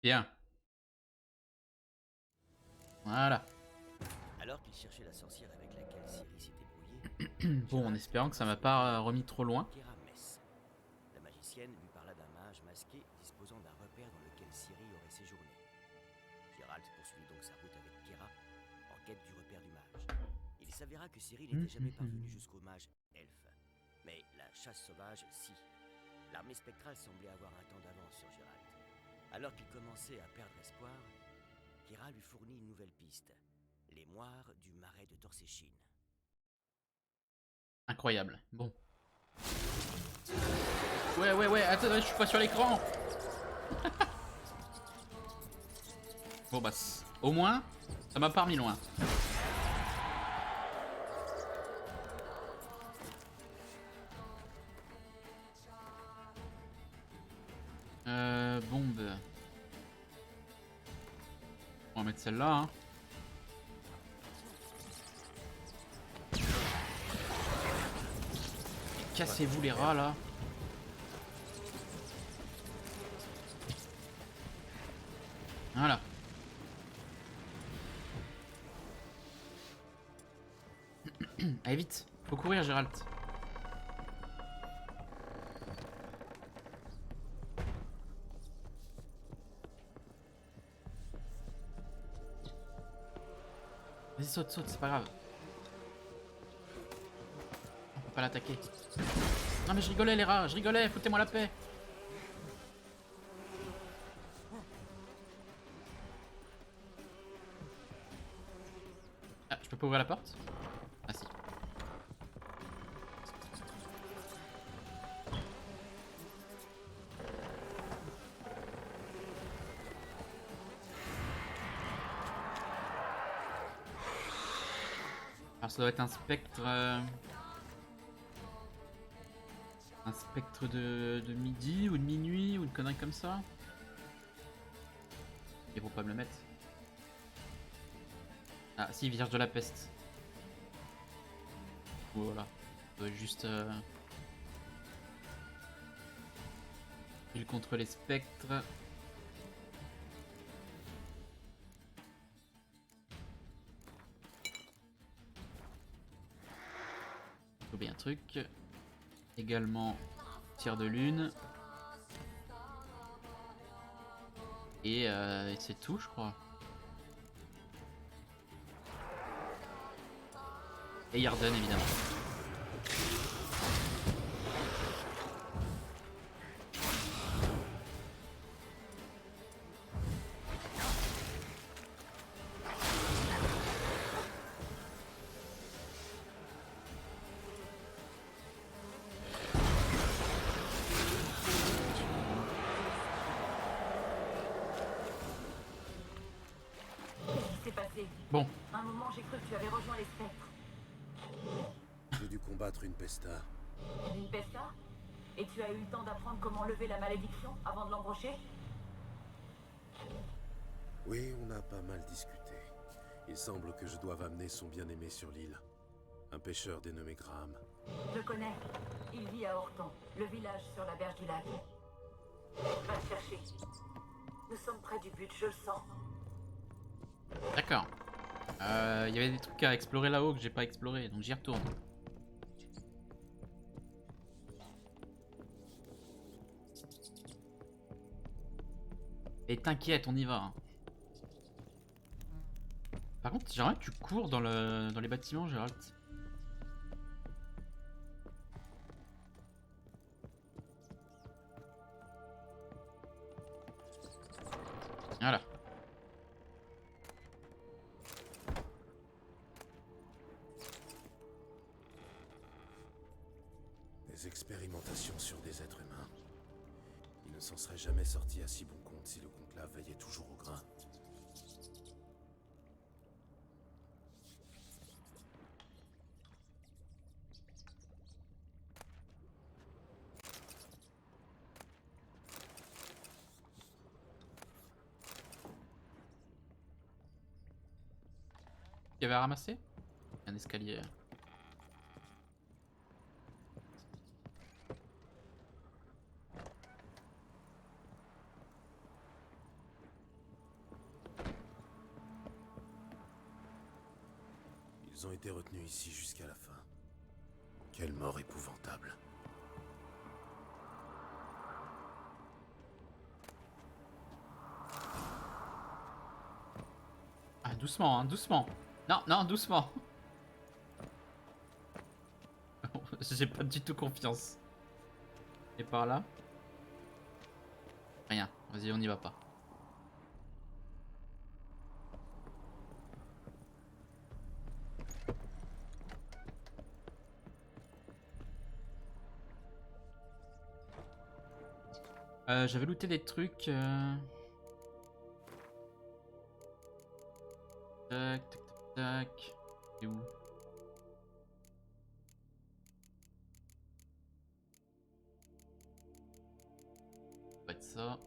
Bien. Voilà. Alors qu'il cherchait la sorcière avec laquelle Ciri s'était brouillée, Bon, en Gérald espérant que ça tomba m'a sur une pas jeune remis fille trop appelée loin. Kera Mess. La magicienne lui parla d'un mage masqué disposant d'un repère dans lequel Ciri aurait séjourné. Gérald poursuivit donc sa route avec Kera en quête du repère du mage. Il s'avéra que Ciri n'était jamais parvenue jusqu'au mage elfe. Mais la chasse sauvage, si. L'armée spectrale semblait avoir un temps d'avance sur Gérald. Alors qu'il commençait à perdre espoir, Kera lui fournit une nouvelle piste. Les moires du marais de Torséchine. Incroyable. Bon. Ouais, attends, je suis pas sur l'écran. Bon bah, au moins, ça m'a pas remis loin. Bombe. On va mettre celle-là, hein. Cassez-vous les rats, là. Voilà. Allez, vite. Faut courir, Gérald. Vas-y, saute, c'est pas grave. On peut pas l'attaquer. Non mais je rigolais les rats, je rigolais, foutez-moi la paix. Ah, je peux pas ouvrir la porte? Ah si. Alors ça doit être un spectre... Un spectre de midi ou de minuit ou une connerie comme ça. Ils vont pas me le mettre. Ah si, Vierge de la peste. Voilà. Ça doit juste... Lutte contre les spectres. Faut bien un truc. Également, tir de lune. Et c'est tout, je crois. Et Yarden, évidemment. Qu'est-ce qui s'est passé? Bon, Un moment, j'ai cru que tu avais rejoint les spectres. J'ai dû combattre une pesta. Une pesta? Et tu as eu le temps d'apprendre comment lever la malédiction avant de l'embrocher? Oui, on a pas mal discuté. Il semble que je doive amener son bien-aimé sur l'île. Un pêcheur dénommé Graham. Je le connais. Il vit à Horton, le village sur la berge du lac. Va le chercher. Nous sommes près du but, je le sens. d'accord. Il y avait des trucs à explorer là-haut que j'ai pas exploré, donc j'y retourne. Et t'inquiète, on y va, hein. Par contre, j'aimerais que tu cours dans les bâtiments, Gérald. Voilà. Des expérimentations sur des êtres humains. Il ne s'en serait jamais sorti à si bon compte si le conclave veillait toujours au grain. Il y avait à ramasser? Un escalier. Ils ont été retenus ici jusqu'à la fin. Quelle mort épouvantable. Ah, doucement, hein, doucement. Non, non, doucement. J'ai pas du tout confiance. Et par là? Rien. Vas-y, on n'y va pas. J'avais looté des trucs. Tac, tac, tac, tac. C'est où? Ça va être ça.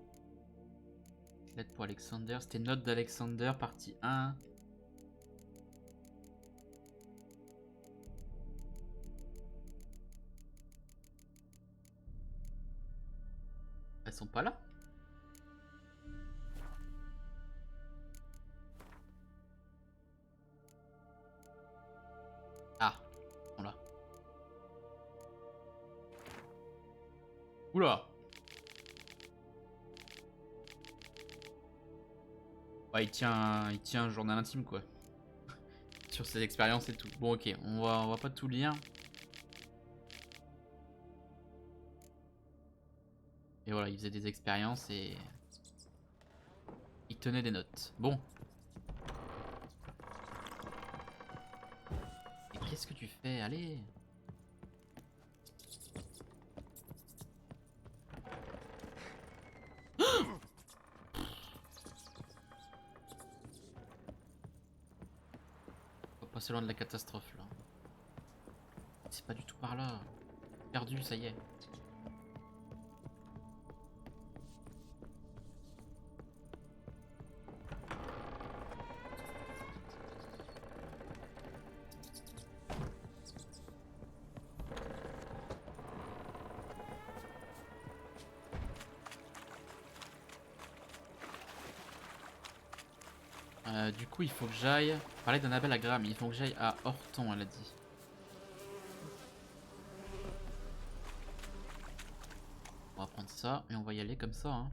Lettre pour Alexander. C'était note d'Alexander, partie 1. Elles sont pas là? Ah, elles sont là. Oula! Ouais, il tient un journal intime quoi. Sur ses expériences et tout. Bon, ok, on va pas tout lire. Et voilà, il faisait des expériences et il tenait des notes. Bon. Et qu'est-ce que tu fais? Allez. Faut pas passer loin de la catastrophe là. C'est pas du tout par là. Perdu, ça y est. Du coup, il faut que j'aille parler d'Annabelle à Graham. Il faut que j'aille à Horton, elle a dit. On va prendre ça et on va y aller comme ça. Hein.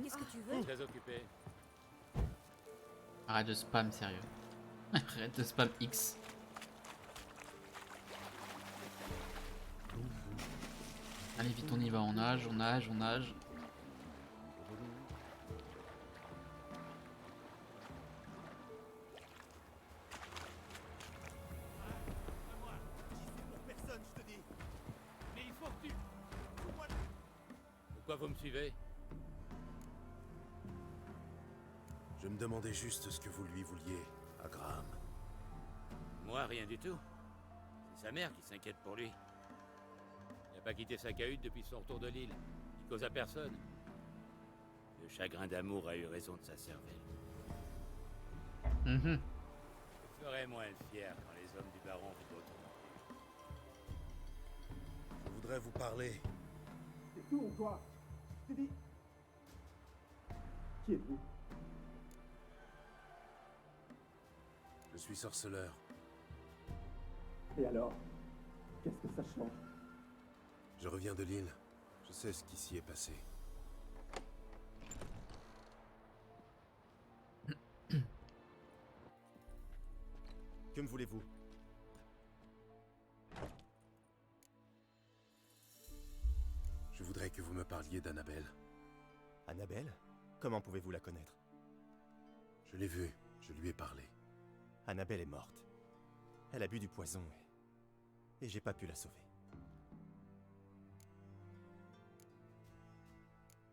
Qu'est-ce que tu veux? Très occupé. Arrête de spam, sérieux. Arrête de spam X. Allez, vite, on y va. On nage, on nage, on nage. Personne, je te dis. Mais il faut que tu... Pourquoi vous me suivez? Je me demandais juste ce que vous lui vouliez à Graham. Moi, rien du tout. C'est sa mère qui s'inquiète pour lui. Il n'a pas quitté sa cahute depuis son retour de l'île. Il cause à personne. Le chagrin d'amour a eu raison de sa cervelle. Mhm. Je ferais moins fier quand les hommes du baron vivent autrement. Je voudrais vous parler. C'est tout ou quoi? Je t'ai dit. Qui êtes-vous? Je suis sorceleur. Et alors? Qu'est-ce que ça change? Je reviens de l'île. Je sais ce qui s'y est passé. Que me voulez-vous? Je voudrais que vous me parliez d'Annabelle. Annabelle? Comment pouvez-vous la connaître? Je l'ai vue, je lui ai parlé. Annabelle est morte. Elle a bu du poison et j'ai pas pu la sauver.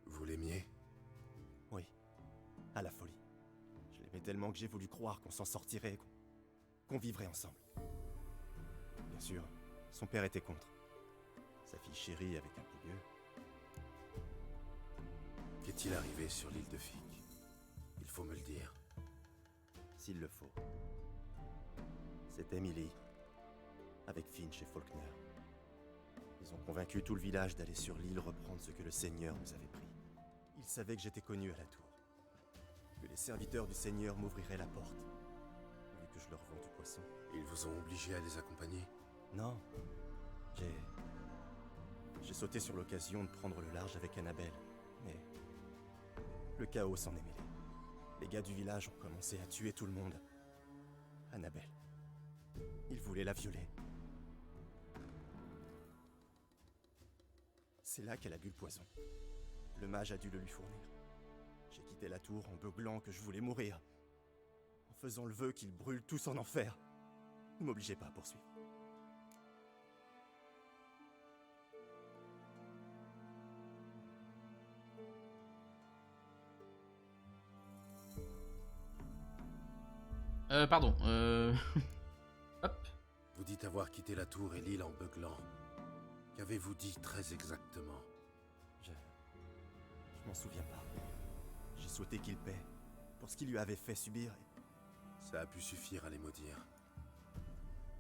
Vous l'aimiez? Oui, à la folie. Je l'aimais tellement que j'ai voulu croire qu'on s'en sortirait, qu'on vivrait ensemble. Bien sûr, son père était contre. Sa fille chérie avec un pouilleux. Qu'est-il arrivé sur l'île de Fique? Il faut me le dire. S'il le faut. C'est Emily, avec Finch et Faulkner. Ils ont convaincu tout le village d'aller sur l'île reprendre ce que le Seigneur nous avait pris. Ils savaient que j'étais connu à la tour, que les serviteurs du Seigneur m'ouvriraient la porte, vu que je leur vends du poisson. Ils vous ont obligé à les accompagner? Non, j'ai sauté sur l'occasion de prendre le large avec Annabelle, mais le chaos s'en est mêlé. Les gars du village ont commencé à tuer tout le monde. Annabelle, ils voulaient la violer. C'est là qu'elle a bu le poison. Le mage a dû le lui fournir. J'ai quitté la tour en beuglant que je voulais mourir, en faisant le vœu qu'ils brûlent tous en enfer. Ne m'obligez pas à poursuivre. Pardon, Hop. Vous dites avoir quitté la tour et l'île en beuglant. Qu'avez-vous dit très exactement? Je m'en souviens pas. J'ai souhaité qu'il paie pour ce qu'il lui avait fait subir. Ça a pu suffire à les maudire.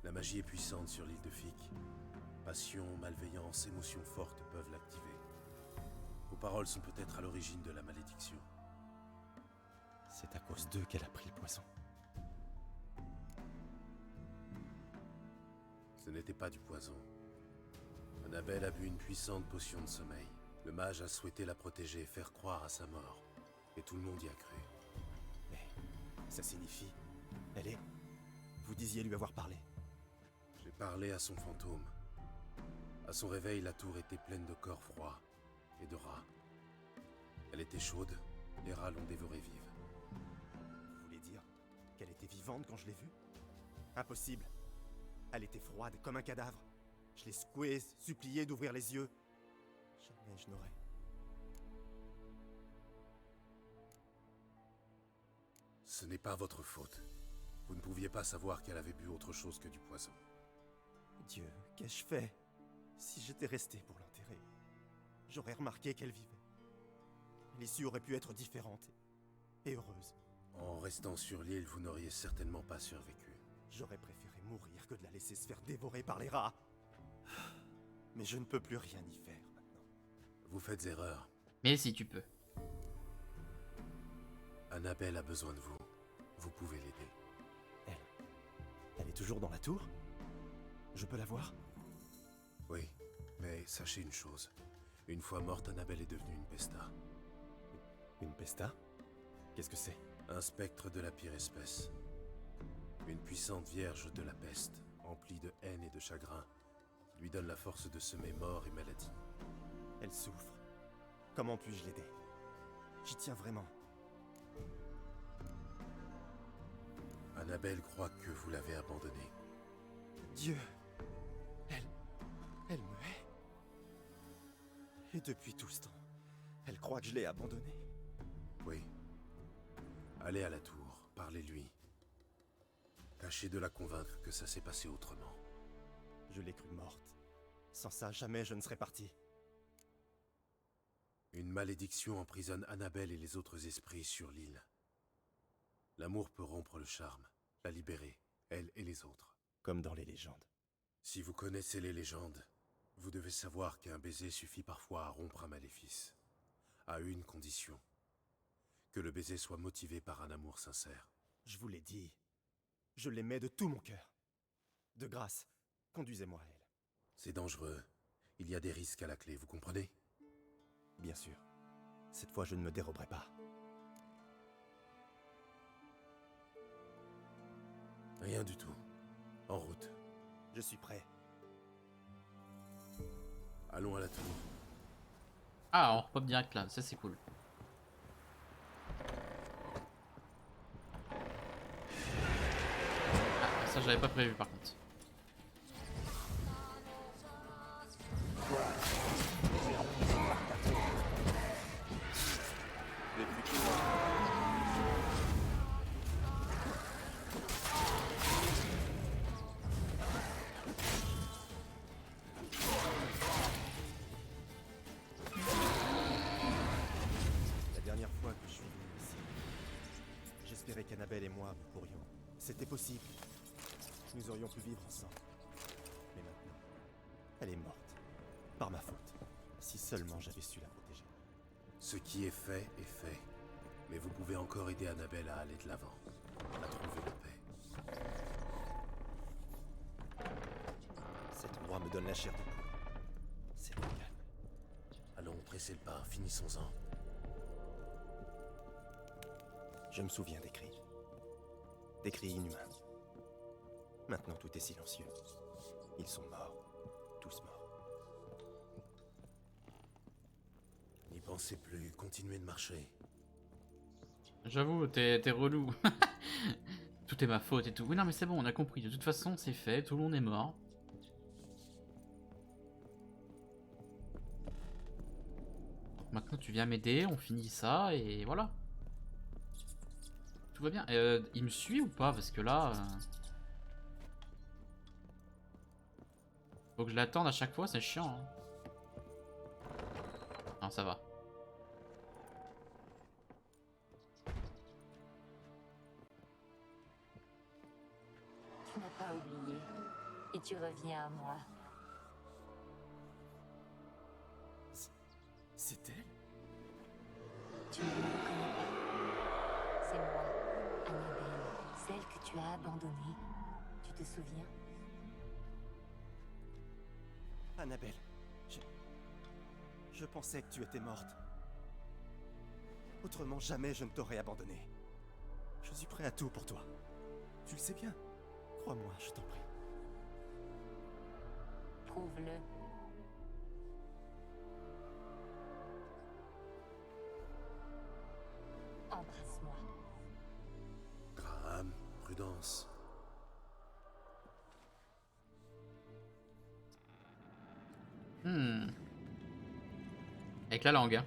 La magie est puissante sur l'île de Fic. Passion, malveillance, émotions fortes peuvent l'activer. Vos paroles sont peut-être à l'origine de la malédiction. C'est à cause d'eux qu'elle a pris le poison. Ce n'était pas du poison. Annabelle a bu une puissante potion de sommeil. Le mage a souhaité la protéger et faire croire à sa mort. Et tout le monde y a cru. Mais ça signifie... Elle est... Vous disiez lui avoir parlé. J'ai parlé à son fantôme. À son réveil, la tour était pleine de corps froids et de rats. Elle était chaude, les rats l'ont dévorée vive. Vous voulez dire qu'elle était vivante quand je l'ai vue? Impossible. Elle était froide, comme un cadavre. Je l'ai secouée, suppliée d'ouvrir les yeux. Jamais je n'aurais... Ce n'est pas votre faute. Vous ne pouviez pas savoir qu'elle avait bu autre chose que du poison. Dieu, qu'ai-je fait? Si j'étais resté pour l'enterrer, j'aurais remarqué qu'elle vivait. L'issue aurait pu être différente et heureuse. En restant sur l'île, vous n'auriez certainement pas survécu. J'aurais préféré mourir que de la laisser se faire dévorer par les rats. Mais je ne peux plus rien y faire maintenant. Vous faites erreur. Mais si tu peux. Annabelle a besoin de vous. Vous pouvez l'aider. Elle est toujours dans la tour? Je peux la voir? Oui, mais sachez une chose. Une fois morte, Annabelle est devenue une pesta. Une pesta? Qu'est-ce que c'est? Un spectre de la pire espèce. Une puissante vierge de la peste, emplie de haine et de chagrin, qui lui donne la force de semer mort et maladie. Elle souffre. Comment puis-je l'aider? J'y tiens vraiment. Annabelle croit que vous l'avez abandonnée. Dieu! Elle me hait. Et depuis tout ce temps, elle croit que je l'ai abandonnée. Oui. Allez à la tour, parlez-lui. Tâchez de la convaincre que ça s'est passé autrement. Je l'ai crue morte. Sans ça, jamais je ne serais parti. Une malédiction emprisonne Annabelle et les autres esprits sur l'île. L'amour peut rompre le charme, la libérer, elle et les autres. Comme dans les légendes. Si vous connaissez les légendes, vous devez savoir qu'un baiser suffit parfois à rompre un maléfice. À une condition. Que le baiser soit motivé par un amour sincère. Je vous l'ai dit. Je l'aimais de tout mon cœur. De grâce, conduisez-moi à elle. C'est dangereux. Il y a des risques à la clé, vous comprenez? Bien sûr. Cette fois, je ne me déroberai pas. Rien du tout. En route. Je suis prêt. Allons à la tour. Ah, on repop direct là, ça c'est cool. Ah, ça j'avais pas prévu par contre. La dernière fois que je suis venu ici, j'espérais qu'Annabelle et moi pourrions. C'était possible. nous aurions pu vivre ensemble. Mais maintenant, elle est morte. Par ma faute. Si seulement j'avais su la protéger. Ce qui est fait est fait. Mais vous pouvez encore aider Annabelle à aller de l'avant, à trouver la paix. Cet endroit me donne la chair de poule. C'est génial. Allons, pressez le pas, finissons-en. Je me souviens des cris. Des cris inhumains. Maintenant tout est silencieux. Ils sont morts. Tous morts. N'y pensez plus, continuez de marcher. J'avoue, t'es relou. Tout est ma faute et tout. Oui, non, mais c'est bon, on a compris. De toute façon, c'est fait, tout le monde est mort. Donc maintenant, tu viens m'aider, on finit ça et voilà. Tout va bien. Il me suit ou pas? Parce que là... Faut que je l'attende à chaque fois, c'est chiant. Hein. Non, ça va. Tu n'as pas oublié. Et tu reviens à moi. C'est elle? Tu ne me reconnais pas. C'est moi, Annabelle, celle que tu as abandonnée. Tu te souviens? Annabelle, je pensais que tu étais morte. Autrement, jamais je ne t'aurais abandonné. Je suis prêt à tout pour toi. Tu le sais bien. Crois-moi, je t'en prie. Prouve-le. Embrasse-moi. Graham, prudence. Avec la langue, hein.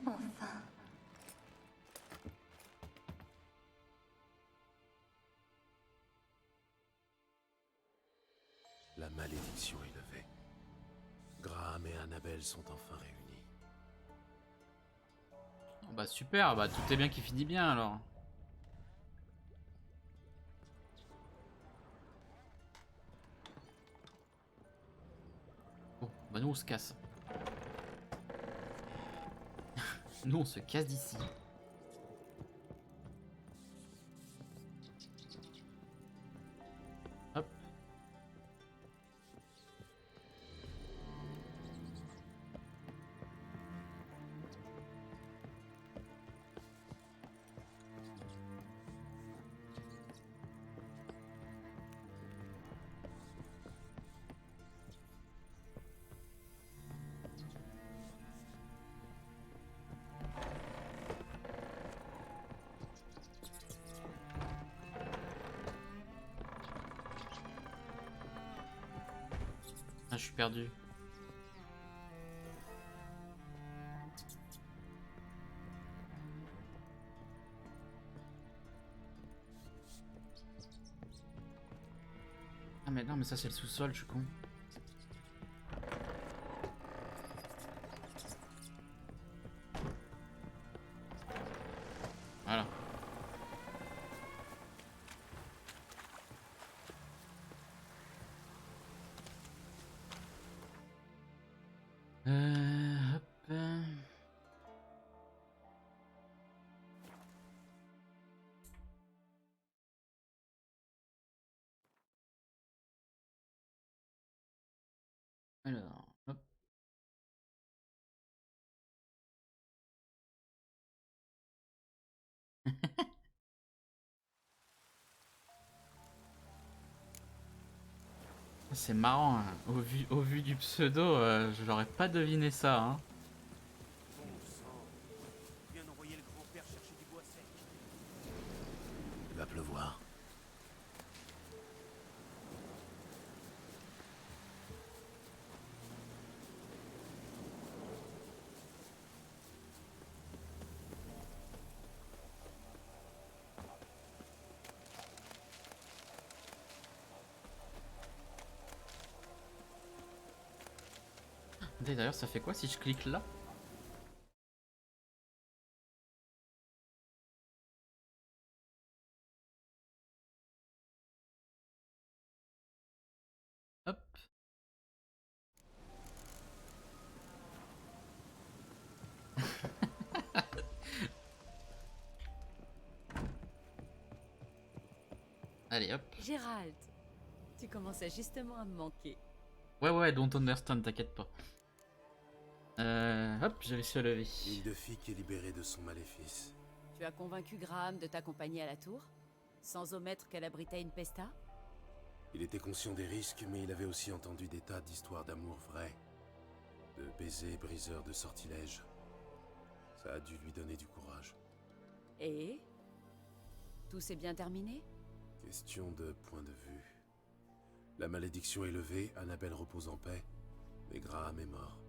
Enfin. La malédiction est levée. Graham et Annabelle sont enfin réunis. Oh, bah super, bah tout est bien qui finit bien alors. Bon, bah nous on se casse. Nous on se casse d'ici. Hop. Ah, je suis perdu. Ah mais non, mais ça c'est le sous-sol, je suis con. Voilà. Hop. Alors, hop. C'est marrant, hein. Au vu du pseudo, je l'aurais pas deviné ça. Hein. Bon sang. On vient d'envoyer le grand-père chercher du bois sec. Il va pleuvoir. D'ailleurs, ça fait quoi si je clique là? Hop. Allez, hop. Gérald, tu commençais justement à me manquer. Ouais, don't understand, t'inquiète pas. Hop, j'ai réussi à lever. L'île de Fick est libérée de son maléfice. Tu as convaincu Graham de t'accompagner à la tour, sans omettre qu'elle abritait une pesta? Il était conscient des risques, mais il avait aussi entendu des tas d'histoires d'amour vraies. De baisers briseurs de sortilèges. Ça a dû lui donner du courage. Et tout s'est bien terminé? Question de point de vue. La malédiction est levée, Annabelle repose en paix, mais Graham est mort.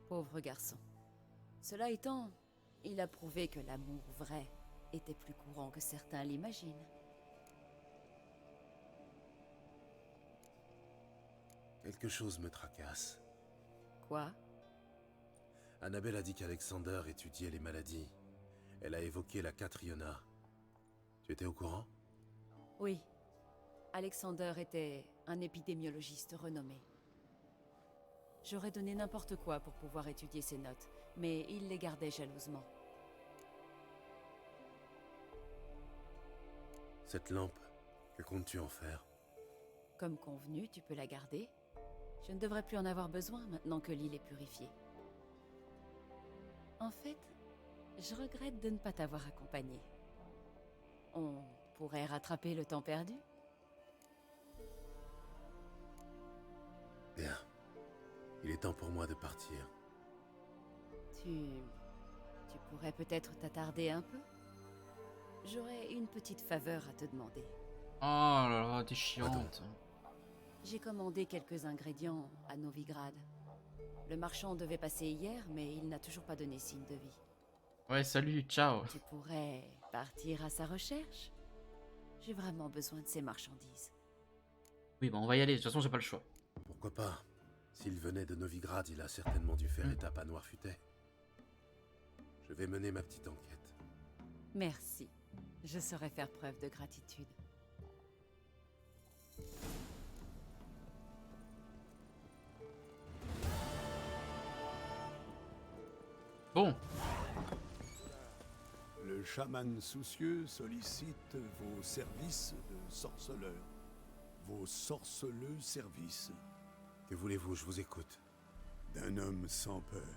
Pauvre garçon. Cela étant, il a prouvé que l'amour vrai était plus courant que certains l'imaginent. Quelque chose me tracasse. Quoi? Annabelle a dit qu'Alexander étudiait les maladies. Elle a évoqué la Catriona. Tu étais au courant? Oui. Alexander était un épidémiologiste renommé. J'aurais donné n'importe quoi pour pouvoir étudier ses notes, mais il les gardait jalousement. Cette lampe, que comptes-tu en faire? Comme convenu, tu peux la garder. Je ne devrais plus en avoir besoin maintenant que l'île est purifiée. En fait, je regrette de ne pas t'avoir accompagné. On pourrait rattraper le temps perdu? Bien. Il est temps pour moi de partir. Tu pourrais peut-être t'attarder un peu? J'aurais une petite faveur à te demander. Oh là là, t'es chiante. J'ai commandé quelques ingrédients à Novigrad. Le marchand devait passer hier, mais il n'a toujours pas donné signe de vie. Ouais, salut, ciao. Tu pourrais partir à sa recherche? J'ai vraiment besoin de ces marchandises. Oui, on va y aller, de toute façon, j'ai pas le choix. Pourquoi pas? S'il venait de Novigrad, il a certainement dû faire étape à Noirfutet. Je vais mener ma petite enquête. Merci. Je saurais faire preuve de gratitude. Bon. Le chaman soucieux sollicite vos services de sorceleur. Vos sorceleux services. Que voulez-vous? Je vous écoute. D'un homme sans peur.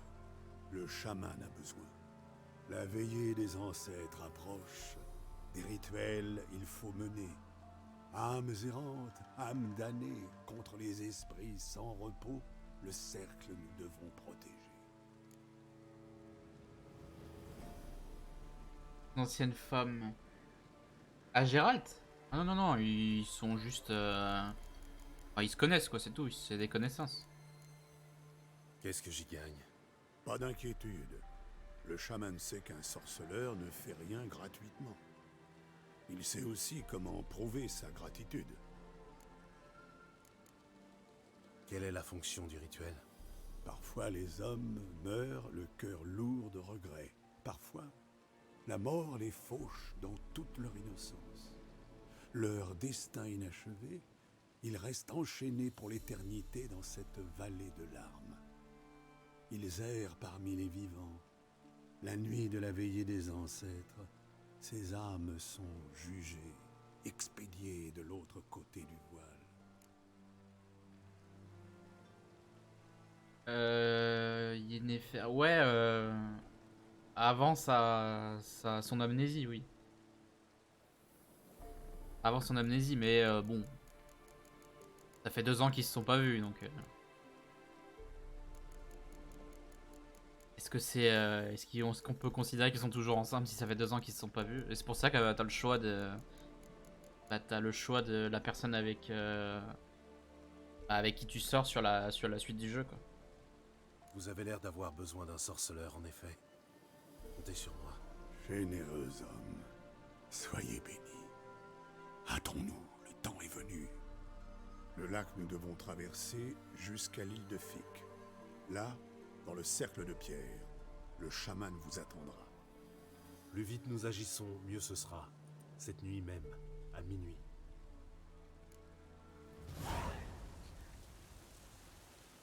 Le chaman a besoin. La veillée des ancêtres approche. Des rituels il faut mener. Âmes errantes, âmes damnées, contre les esprits sans repos, le cercle nous devons protéger. Ancienne femme. Ah, Gérald? Ah non, non, non, ils sont juste... Enfin, ils se connaissent, quoi, c'est tout, c'est des connaissances. Qu'est-ce que j'y gagne? Pas d'inquiétude. Le chaman sait qu'un sorceleur ne fait rien gratuitement. Il sait aussi comment prouver sa gratitude. Quelle est la fonction du rituel? Parfois les hommes meurent le cœur lourd de regrets. Parfois, la mort les fauche dans toute leur innocence. Leur destin inachevé, ils restent enchaînés pour l'éternité dans cette vallée de larmes. Ils errent parmi les vivants. La nuit de la veillée des ancêtres, ces âmes sont jugées, expédiées de l'autre côté du voile. Yennefer... Ouais, avant son amnésie, oui. Avant son amnésie, mais bon. Ça fait 2 ans qu'ils se sont pas vus, donc... Est-ce que c'est... est-ce qu'on peut considérer qu'ils sont toujours ensemble si ça fait 2 ans qu'ils se sont pas vus? Et c'est pour ça que t'as le choix de... Bah, t'as le choix de la personne avec... avec qui tu sors sur la suite du jeu, quoi. Vous avez l'air d'avoir besoin d'un sorceleur, en effet. Comptez sur moi. Généreux homme, soyez bénis. Hâtons-nous, le temps est venu. Le lac nous devons traverser jusqu'à l'île de Fic. Là, dans le cercle de pierre, le chaman vous attendra. Plus vite nous agissons, mieux ce sera. Cette nuit même, à minuit.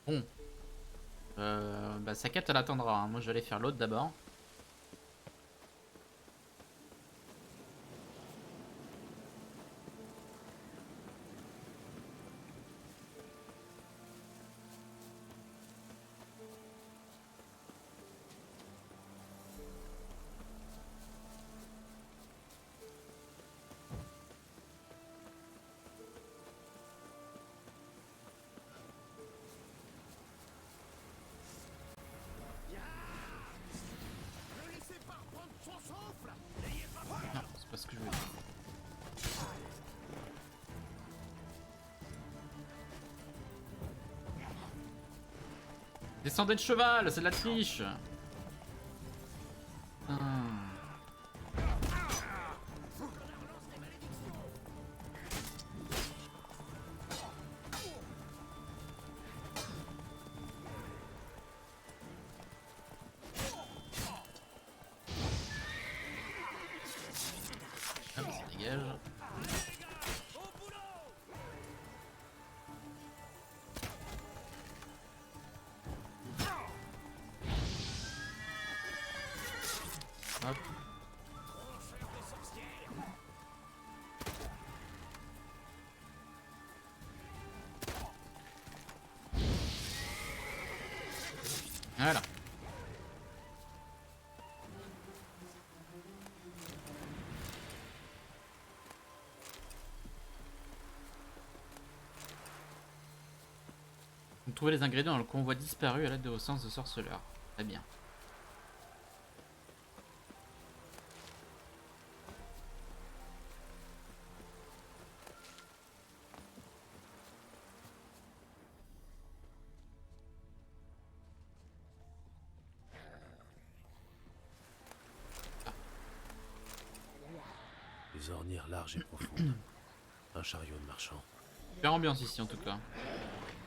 Bon. Bah sa quête elle attendra, hein. Moi je vais aller faire l'autre d'abord. Non, c'est pas ce que je voulais dire. Descendez de cheval, c'est de la triche. Hop, ça dégage. Hop. Voilà. Vous trouvez les ingrédients dans le convoi disparu à l'aide de vos sens de sorceleur. Très bien. Les ornières larges et profondes. Un chariot de marchand. Super ambiance ici en tout cas.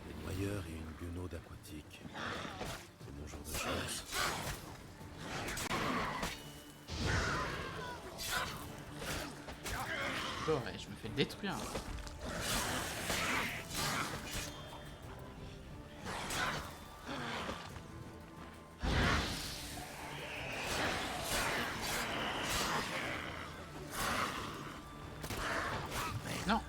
Des noyeurs et une guenaude aquatique. C'est mon jour de chance. Oh, ouais, je me fais détruire. Non.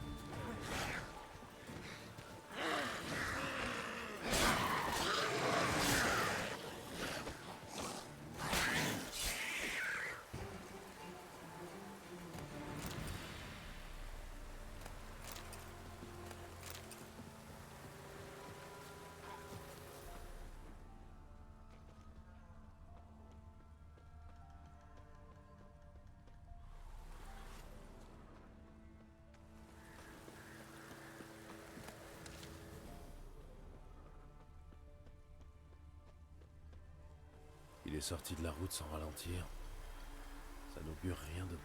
Il est sorti de la route sans ralentir. Ça n'augure rien de bon.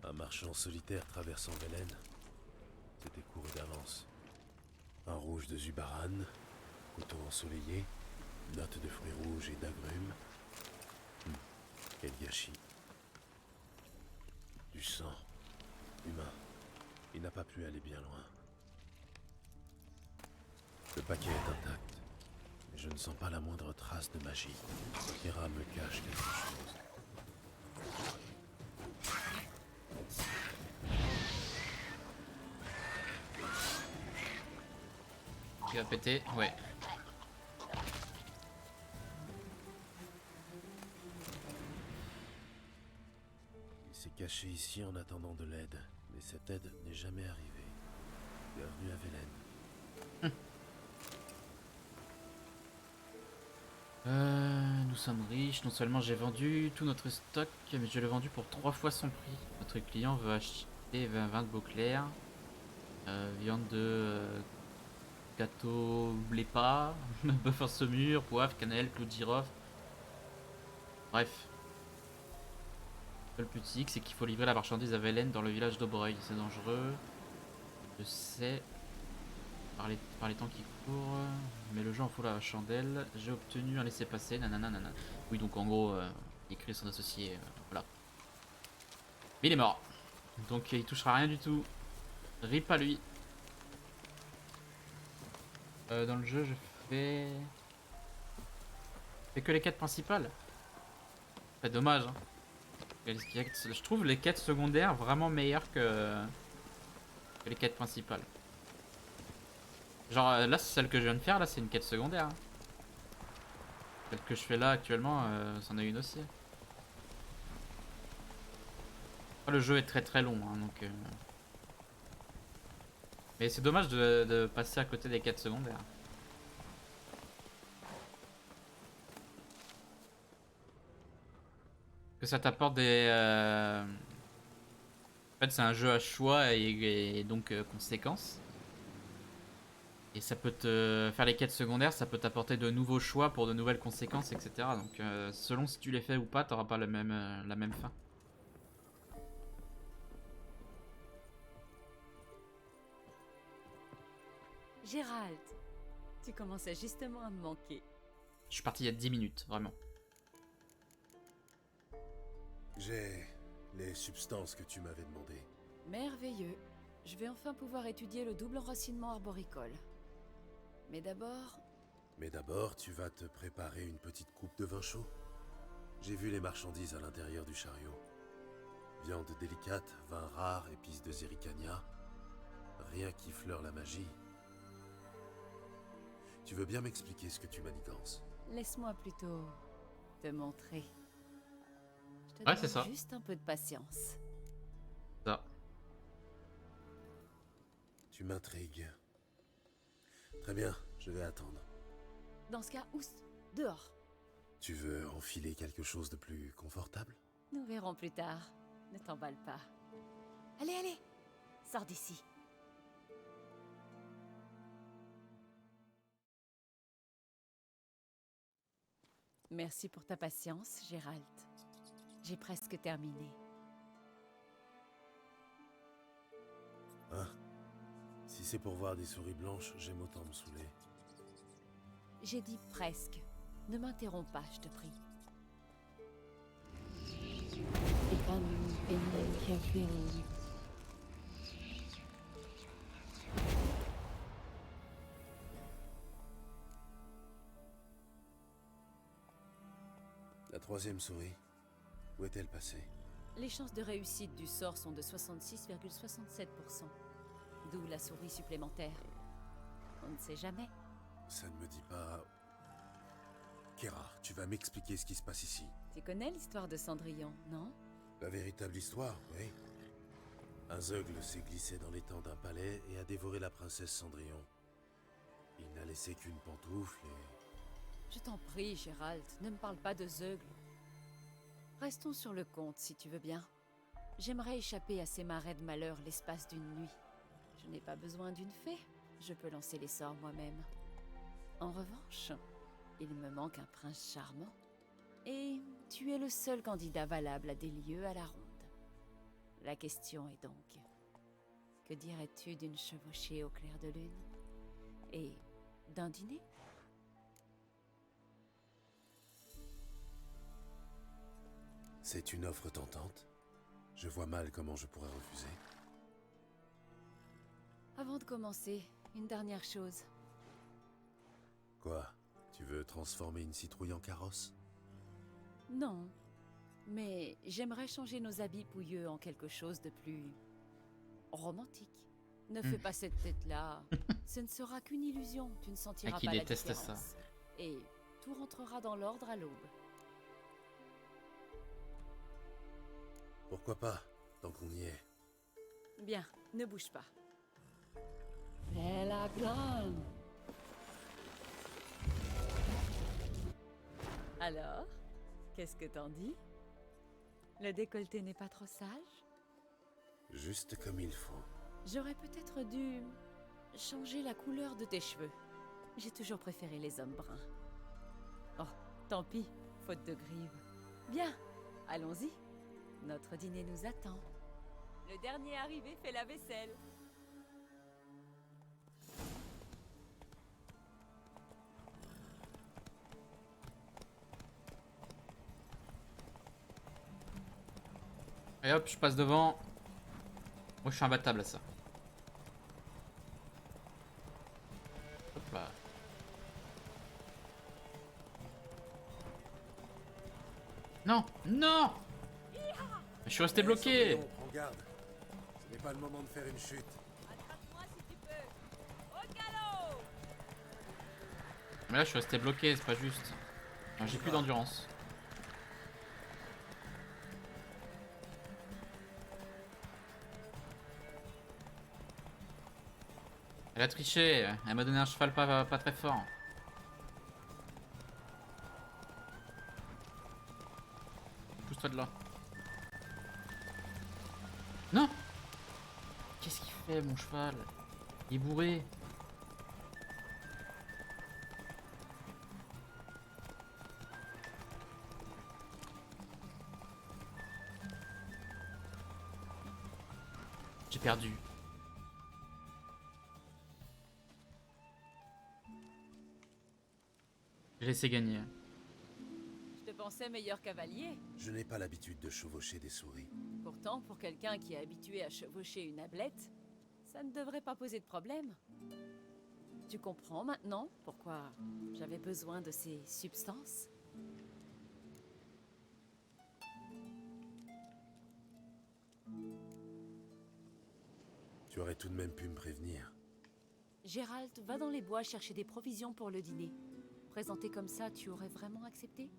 Un marchand solitaire traversant Velen. C'était couru d'avance. Un rouge de Zubaran, coton ensoleillé, notes de fruits rouges et d'agrumes. Quel gâchis. Du sang. Humain. Il n'a pas pu aller bien loin. Le paquet est intact. Mais je ne sens pas la moindre trace de magie. Kira me cache quelque chose. qui va péter, ouais. Il s'est caché ici en attendant de l'aide, mais cette aide n'est jamais arrivée. Bienvenue à Velen. Nous sommes riches, non seulement j'ai vendu tout notre stock, mais je l'ai vendu pour 3 fois son prix. Notre client veut acheter 20 de Beauclair, viande de gâteau blépa, bœuf en saumure, poivre, cannelle, clou de girofle. Bref. Le plus tic, c'est qu'il faut livrer la marchandise à Velen dans le village d'Aubreuil. C'est dangereux. Je sais. Par les temps qui courent. Mais le jeu en fout la chandelle. J'ai obtenu un laissez-passer. Nanana. Oui, donc en gros, il écrit son associé. Voilà. Mais il est mort. Donc il touchera rien du tout. Rip à lui. Dans le jeu, je fais que les quêtes principales. C'est dommage. Hein. Je trouve les quêtes secondaires vraiment meilleures que les quêtes principales. Genre là, c'est celle que je viens de faire, là c'est une quête secondaire. Hein. Celle que je fais là actuellement, c'en a une aussi. Le jeu est très long, hein, donc... Mais c'est dommage de passer à côté des quêtes secondaires. Que ça t'apporte des... En fait, c'est un jeu à choix et donc conséquences. Et ça peut te faire les quêtes secondaires, ça peut t'apporter de nouveaux choix pour de nouvelles conséquences, etc. Donc selon si tu les fais ou pas, t'auras pas la même fin. Gérald, tu commençais justement à me manquer. Je suis parti il y a 10 minutes, vraiment. J'ai les substances que tu m'avais demandées. Merveilleux. Je vais enfin pouvoir étudier le double enracinement arboricole. Mais d'abord, tu vas te préparer une petite coupe de vin chaud. J'ai vu les marchandises à l'intérieur du chariot. Viande délicate, vin rare, épices de zéricania. Rien qui fleure la magie. Tu veux bien m'expliquer ce que tu manigances? laisse-moi plutôt te montrer. Je te Ouais, demande c'est ça. juste un peu de patience. Ça. Tu m'intrigues. Très bien, je vais attendre. Dans ce cas, dehors. Tu veux enfiler quelque chose de plus confortable? Nous verrons plus tard. Ne t'emballe pas. Allez, sors d'ici. Merci pour ta patience, Gérald. J'ai presque terminé. Hein? Si c'est pour voir des souris blanches, j'aime autant me saouler. J'ai dit presque. Ne m'interromps pas, je te prie. La troisième souris, où est-elle passée? Les chances de réussite du sort sont de 66,67%. D'où la souris supplémentaire. On ne sait jamais. Ça ne me dit pas... Kera, tu vas m'expliquer ce qui se passe ici. Tu connais l'histoire de Cendrillon, non? La véritable histoire, oui. Un zeugle s'est glissé dans l'étang d'un palais et a dévoré la princesse Cendrillon. Il n'a laissé qu'une pantoufle et... Je t'en prie, Gérald, ne me parle pas de Zeugle. Restons sur le compte, si tu veux bien. J'aimerais échapper à ces marais de malheur l'espace d'une nuit. Je n'ai pas besoin d'une fée, je peux lancer les sorts moi-même. En revanche, il me manque un prince charmant. Et tu es le seul candidat valable à des lieux à la ronde. La question est donc, que dirais-tu d'une chevauchée au clair de lune? Et d'un dîner? C'est une offre tentante. Je vois mal comment je pourrais refuser. Avant de commencer, une dernière chose. Quoi? Tu veux transformer une citrouille en carrosse? Non, mais j'aimerais changer nos habits pouilleux en quelque chose de plus... romantique. Ne fais pas cette tête-là. Ce ne sera qu'une illusion. Tu ne sentiras qui pas la déteste différence. ça. Et tout rentrera dans l'ordre à l'aube. Pourquoi pas, tant qu'on y est. Bien, ne bouge pas. Bella grande. Alors, qu'est-ce que t'en dis? Le décolleté n'est pas trop sage? Juste comme il faut. J'aurais peut-être dû changer la couleur de tes cheveux. J'ai toujours préféré les hommes bruns. Oh, tant pis, faute de grives. Bien, allons-y. Notre dîner nous attend. Le dernier arrivé fait la vaisselle. Et hop, je passe devant. Moi, je suis imbattable à ça. Hop là. Non, non! Je suis resté bloqué. Cendrillon, prends garde. Ce n'est pas le moment de faire une chute. Attrape-moi si tu peux. Au galop! Mais là, je suis resté bloqué, c'est pas juste. J'ai plus d'endurance. Elle a triché, elle m'a donné un cheval pas très fort. Pousse-toi de là. Non! Qu'est-ce qu'il fait, mon cheval? Il est bourré. J'ai perdu. J'ai laissé gagner. Je te pensais meilleur cavalier. Je n'ai pas l'habitude de chevaucher des souris. Pourtant, pour quelqu'un qui est habitué à chevaucher une ablette, ça ne devrait pas poser de problème. Tu comprends maintenant pourquoi j'avais besoin de ces substances? Tu aurais tout de même pu me prévenir. Gérald, va dans les bois chercher des provisions pour le dîner. Présenté comme ça, tu aurais vraiment accepté?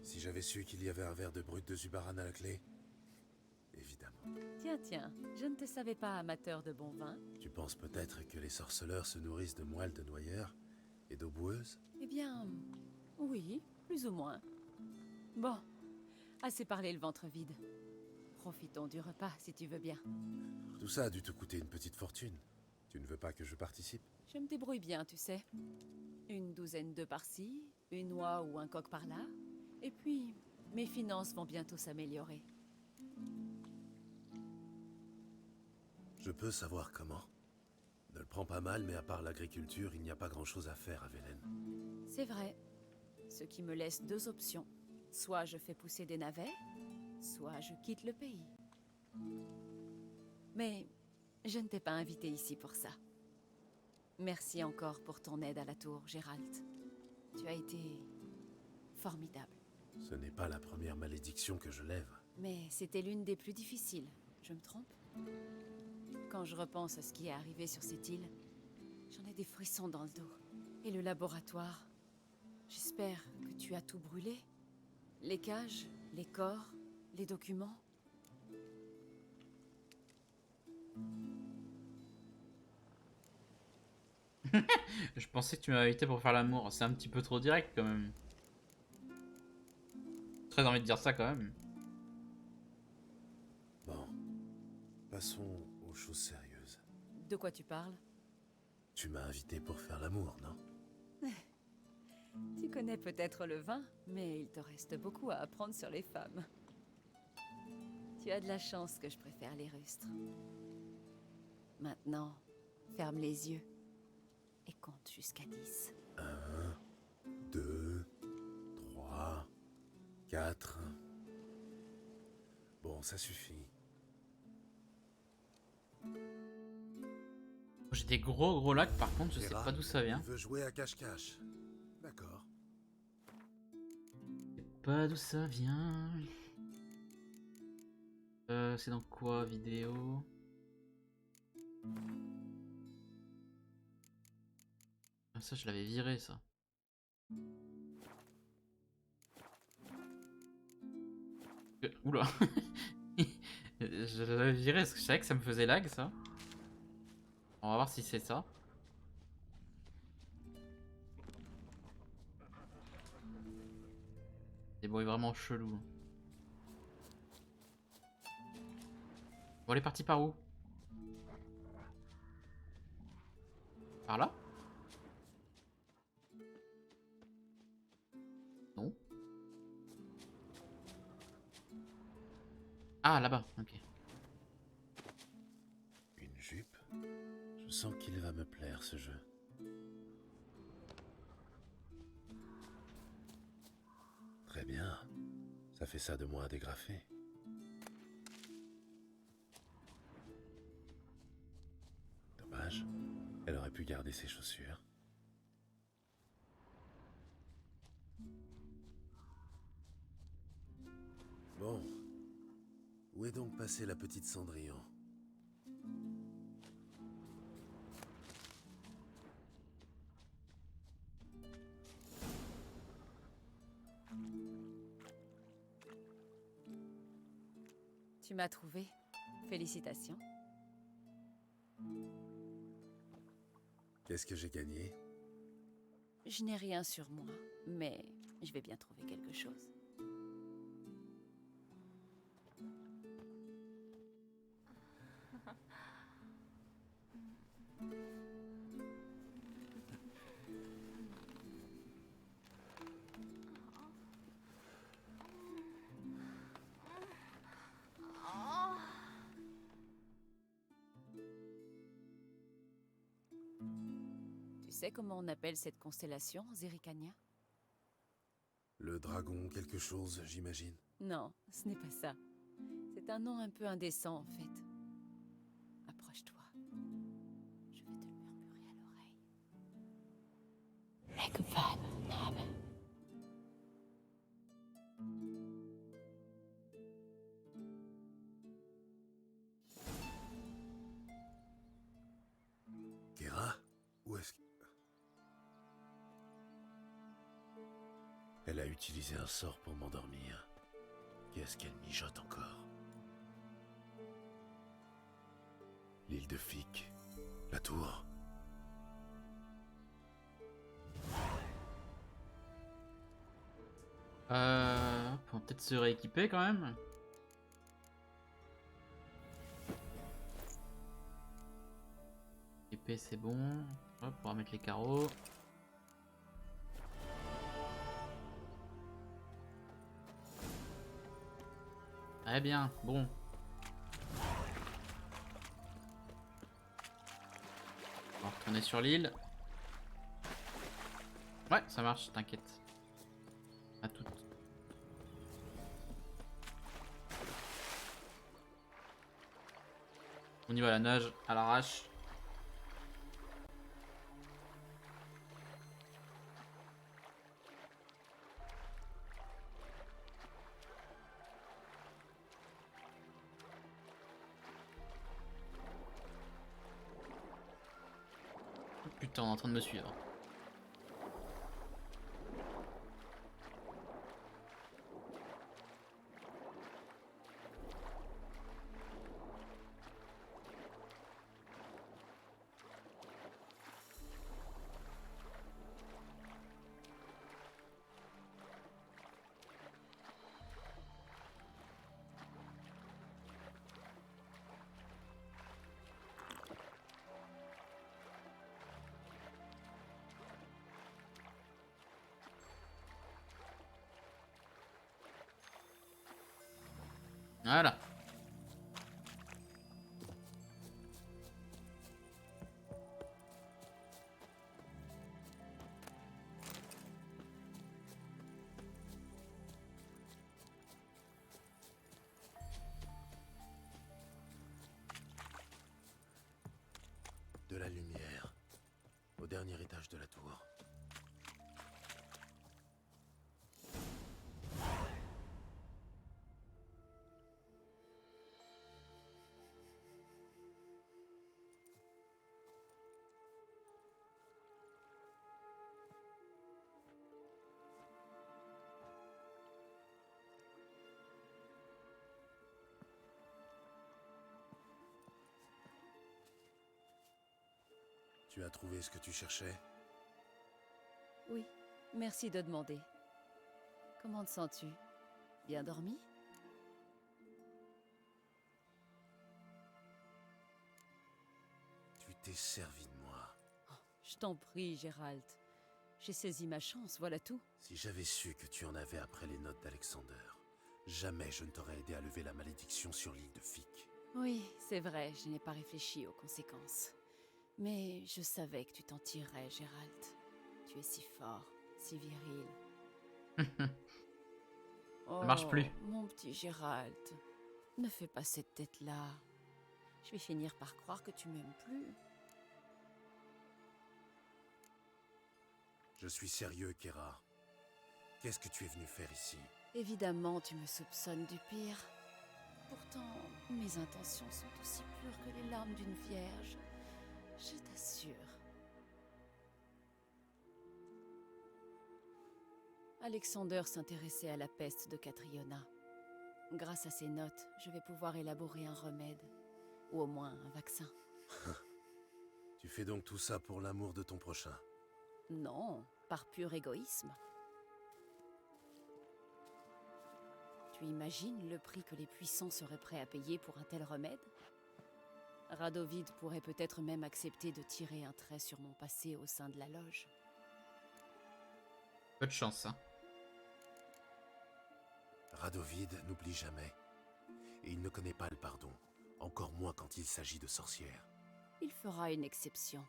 Si j'avais su qu'il y avait un verre de brut de Zubaran à la clé, évidemment. Tiens, je ne te savais pas amateur de bon vin. Tu penses peut-être que les sorceleurs se nourrissent de moelle de noyeur et d'eau boueuse? Eh bien, oui, plus ou moins. Bon, assez parlé le ventre vide. Profitons du repas, si tu veux bien. Tout ça a dû te coûter une petite fortune. Tu ne veux pas que je participe? Je me débrouille bien, tu sais. Une douzaine d'œufs par-ci, une oie ou un coq par-là. Et puis, mes finances vont bientôt s'améliorer. Je peux savoir comment? Ne le prends pas mal, mais à part l'agriculture, il n'y a pas grand-chose à faire à Velen. C'est vrai. Ce qui me laisse deux options. Soit je fais pousser des navets, soit je quitte le pays. Mais je ne t'ai pas invité ici pour ça. Merci encore pour ton aide à la tour, Gérald. Tu as été formidable. Ce n'est pas la première malédiction que je lève. Mais c'était l'une des plus difficiles. Je me trompe? Quand je repense à ce qui est arrivé sur cette île, j'en ai des frissons dans le dos. Et le laboratoire? J'espère que tu as tout brûlé. Les cages, les corps, les documents. Je pensais que tu m'avais invité pour faire l'amour. C'est un petit peu trop direct quand même. Très envie de dire ça quand même. Bon, passons aux choses sérieuses. De quoi tu parles? Tu m'as invité pour faire l'amour, non? Tu connais peut-être le vin, mais il te reste beaucoup à apprendre sur les femmes. Tu as de la chance que je préfère les rustres. Maintenant, ferme les yeux et compte jusqu'à 10. 1, 2, 3, 4... Bon, ça suffit. J'ai des gros lacs par contre, je sais Vera, pas d'où ça vient. tu veux jouer à cache-cache? D'accord. Pas d'où ça vient. C'est dans quoi vidéo? Ah, ça, je l'avais viré, ça. Oula. Je l'avais viré parce que je savais que ça me faisait lag, ça. On va voir si c'est ça. Des bruits vraiment chelous. Bon, elle est partie par où? Par là? Non. Ah, là-bas, ok. Une jupe? Je sens qu'il va me plaire, ce jeu. Très bien. Ça fait ça de moi à dégrafer. Dommage. Elle aurait pu garder ses chaussures. Bon. Où est donc passée la petite Cendrillon? Tu m'as trouvé. Félicitations. Qu'est-ce que j'ai gagné? Je n'ai rien sur moi, mais je vais bien trouver quelque chose. Tu sais comment on appelle cette constellation, Zerikania? Le dragon quelque chose, j'imagine. Non, ce n'est pas ça. C'est un nom un peu indécent, en fait. Approche-toi. Je vais te le murmurer à l'oreille. Rekvan. Kera? Où est-ce que... Elle a utilisé un sort pour m'endormir. Qu'est-ce qu'elle mijote encore? L'île de Fic. La tour. On va peut-être se rééquiper quand même. Épée, c'est bon. Hop, on va mettre les carreaux. Très bien, bon. On va retourner sur l'île. Ouais, ça marche, t'inquiète. À toutes. On y va à la nage, à l'arrache. Putain, on est en train de me suivre. Voilà. De la lumière. Au dernier étage de la tour. Tu as trouvé ce que tu cherchais? Oui, merci de demander. Comment te sens-tu? Bien dormi? Tu t'es servi de moi. Je t'en prie, Gérald. J'ai saisi ma chance, voilà tout. Si j'avais su que tu en avais après les notes d'Alexander, jamais je ne t'aurais aidé à lever la malédiction sur l'île de Fick. Oui, c'est vrai, je n'ai pas réfléchi aux conséquences. Mais je savais que tu t'en tirerais, Gérald. Tu es si fort, si viril. Ça marche plus. Mon petit Gérald, ne fais pas cette tête-là. Je vais finir par croire que tu m'aimes plus. Je suis sérieux, Kera. Qu'est-ce que tu es venu faire ici? Évidemment, tu me soupçonnes du pire. Pourtant, mes intentions sont aussi pures que les larmes d'une vierge. Je t'assure. Alexander s'intéressait à la peste de Catriona. Grâce à ses notes, je vais pouvoir élaborer un remède. Ou au moins un vaccin. Tu fais donc tout ça pour l'amour de ton prochain? Non, par pur égoïsme. Tu imagines le prix que les puissants seraient prêts à payer pour un tel remède? Radovid pourrait peut-être même accepter de tirer un trait sur mon passé au sein de la loge. Peu de chance, hein. Radovid n'oublie jamais. Et il ne connaît pas le pardon. Encore moins quand il s'agit de sorcières. Il fera une exception.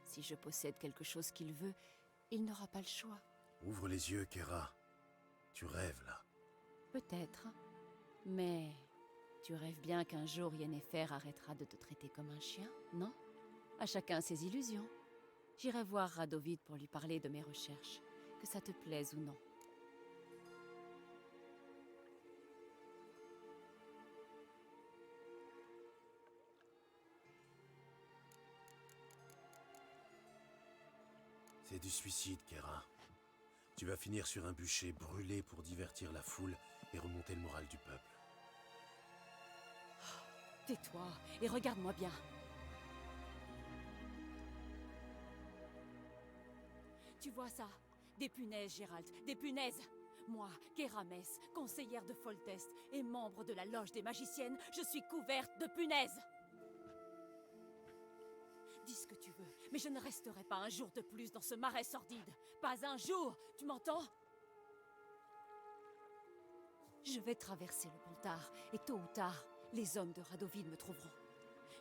Si je possède quelque chose qu'il veut, il n'aura pas le choix. Ouvre les yeux, Kera. Tu rêves, là. Peut-être. Mais tu rêves bien qu'un jour Yennefer arrêtera de te traiter comme un chien, non? À chacun ses illusions. J'irai voir Radovid pour lui parler de mes recherches, que ça te plaise ou non. C'est du suicide, Kera. Tu vas finir sur un bûcher brûlé pour divertir la foule et remonter le moral du peuple. Tais-toi et regarde-moi bien. Tu vois ça? Des punaises, Gérald, des punaises. Moi, Kéramès, conseillère de Foltest et membre de la loge des magiciennes, je suis couverte de punaises. Dis ce que tu veux, mais je ne resterai pas un jour de plus dans ce marais sordide. Pas un jour, tu m'entends? Je vais traverser le Pontar, et tôt ou tard, les hommes de Radovid me trouveront.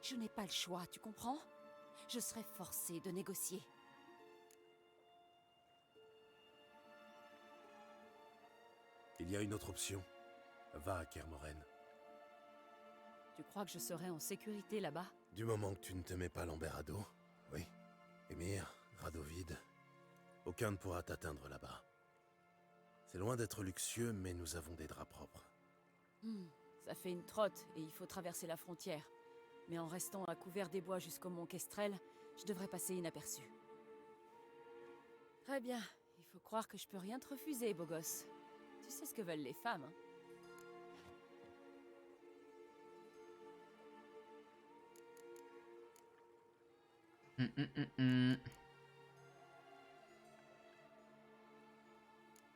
Je n'ai pas le choix, tu comprends? Je serai forcée de négocier. Il y a une autre option. Va à Kermoren. Tu crois que je serai en sécurité là-bas? Du moment que tu ne te mets pas l'Amberado, oui. Emir, Radovid, aucun ne pourra t'atteindre là-bas. C'est loin d'être luxueux, mais nous avons des draps propres. Ça fait une trotte et il faut traverser la frontière. Mais en restant à couvert des bois jusqu'au mont Kestrel, je devrais passer inaperçu. Très bien. Il faut croire que je peux rien te refuser, beau gosse. Tu sais ce que veulent les femmes, hein?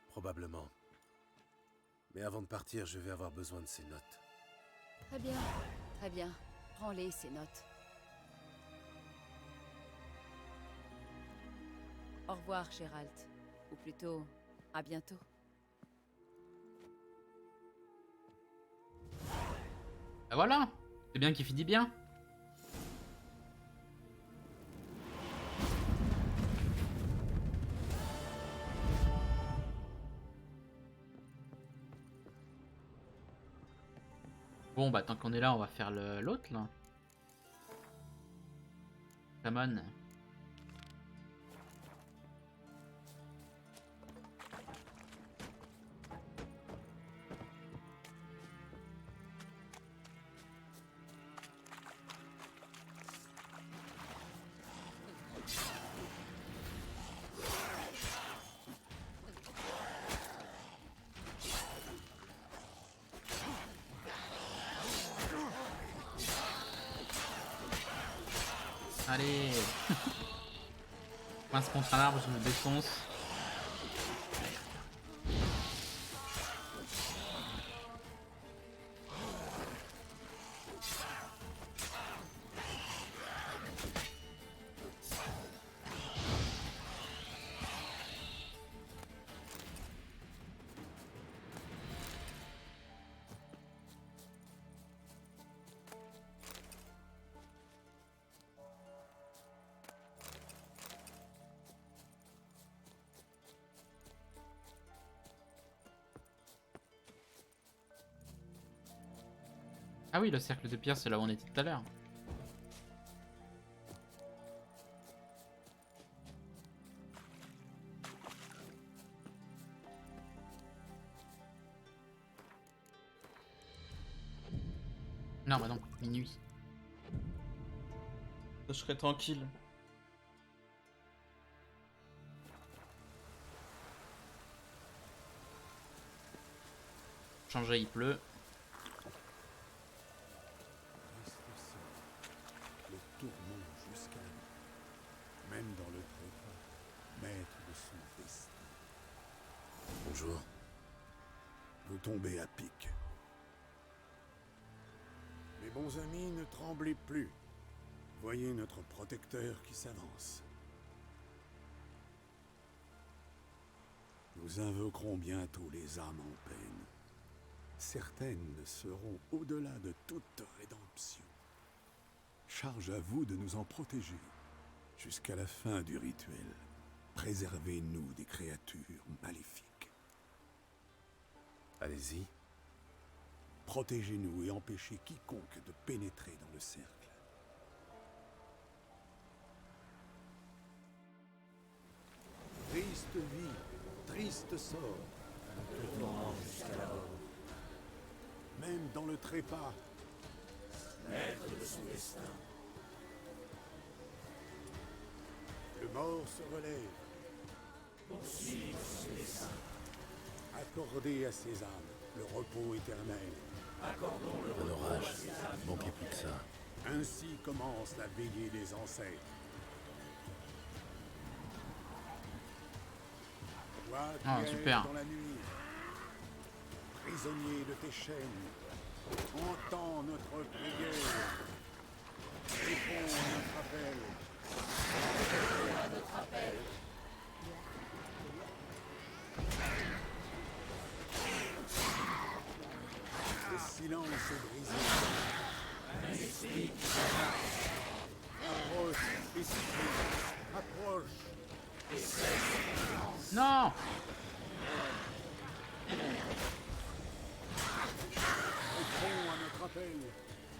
Probablement. Mais avant de partir, je vais avoir besoin de ces notes. Très bien, très bien. Prends-les, ces notes. Au revoir, Gérald. Ou plutôt, à bientôt. Ah voilà, c'est bien qu'il finit bien. Bon bah tant qu'on est là, on va faire l'autre là. Come on. Allez. Coince contre un arbre, je le défonce. Ah oui, le cercle de pierre, c'est là où on était tout à l'heure. Non, bah non, minuit. Je serai tranquille. Changer, il pleut. Le tourment jusqu'à nous, même dans le trépas, maître de son destin. Bonjour. Vous tombez à pic. Mes bons amis, ne tremblez plus. Voyez notre protecteur qui s'avance. Nous invoquerons bientôt les âmes en peine. Certaines seront au-delà de toute rédemption. Charge à vous de nous en protéger jusqu'à la fin du rituel. Préservez-nous des créatures maléfiques. Allez-y. Protégez-nous et empêchez quiconque de pénétrer dans le cercle. Triste vie, triste sort. Tourment jusqu'à la mort. Même dans le trépas. Maître de son destin. Le mort se relève. Poursuivre son dessein. Accordez à ces âmes le repos éternel. Un orage. Il manquait plus que ça. Ainsi commence la veillée des ancêtres. Toi qui Ah, erres super. dans la nuit, prisonnier de tes chaînes, entends notre prière. Réponds à notre appel. Le silence est brisé. Approche, esprit. Approche. Non! Réponds à notre appel.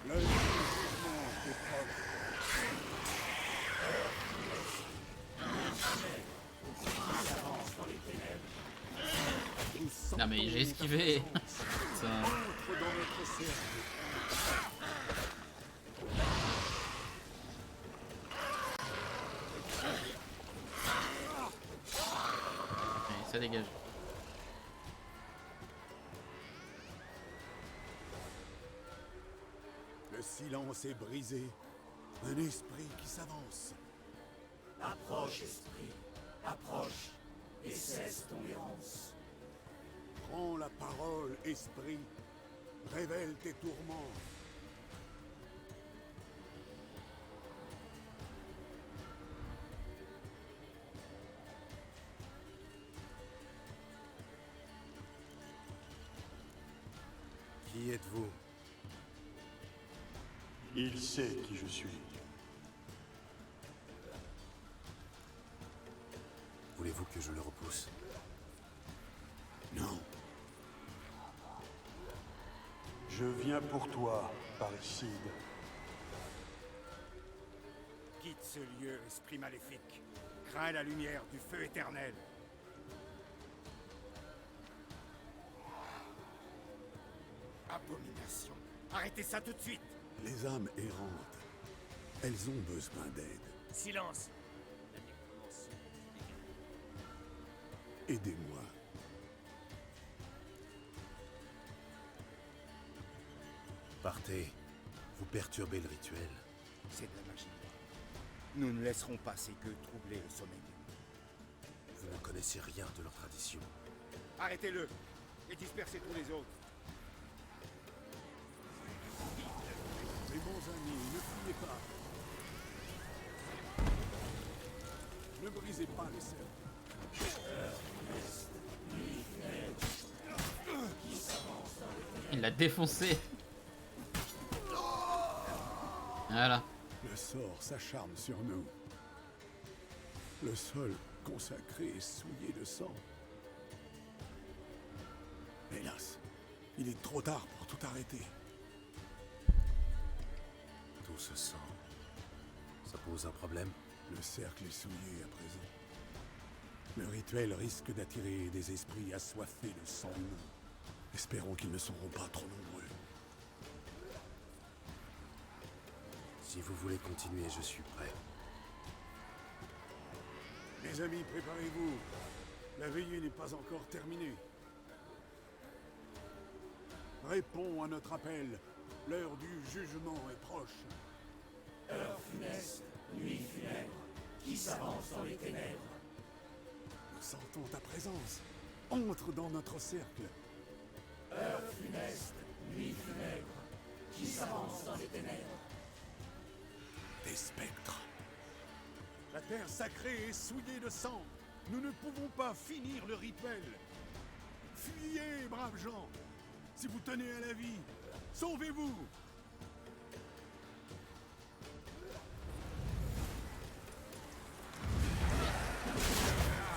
L'heure du jugement est proche. Nous Non mais j'ai sentons esquivé. ta présence. Putain. Entre dans notre cercle. Allez, ça dégage. Le silence est brisé. Un esprit qui s'avance. Approche, esprit. Approche. Et cesse ton errance. Prends la parole, esprit. Révèle tes tourments. Qui êtes-vous? Il sait qui je suis. Voulez-vous que je le repousse? Non. Je viens pour toi, parricide. Quitte ce lieu, esprit maléfique. Crains la lumière du feu éternel. Abomination. Arrêtez ça tout de suite. Les âmes errantes, elles ont besoin d'aide. Silence. Aidez-moi. Partez. Vous perturbez le rituel. C'est de la magie. Nous ne laisserons pas ces gueux troubler le sommeil des morts. connaissez rien de leur tradition. Arrêtez-le et dispersez tous les autres. Mes bons amis, ne fuyez pas. Ne brisez pas les cercles. Il l'a défoncé. Voilà. Le sort s'acharne sur nous. Le sol consacré est souillé de sang. Hélas, il est trop tard pour tout arrêter. Tout ce sang. Ça pose un problème? Le cercle est souillé à présent. Le rituel risque d'attirer des esprits assoiffés de sang humain. Espérons qu'ils ne seront pas trop nombreux. Si vous voulez continuer, je suis prêt. Mes amis, préparez-vous. La veillée n'est pas encore terminée. Réponds à notre appel. L'heure du jugement est proche. Heure funeste, nuit funèbre, qui s'avance dans les ténèbres. Nous sentons ta présence. Entre dans notre cercle. Heure funeste, nuit funèbre, qui s'avance dans les ténèbres. Des spectres. La terre sacrée est souillée de sang. Nous ne pouvons pas finir le rituel. Fuyez, braves gens. Si vous tenez à la vie, sauvez-vous.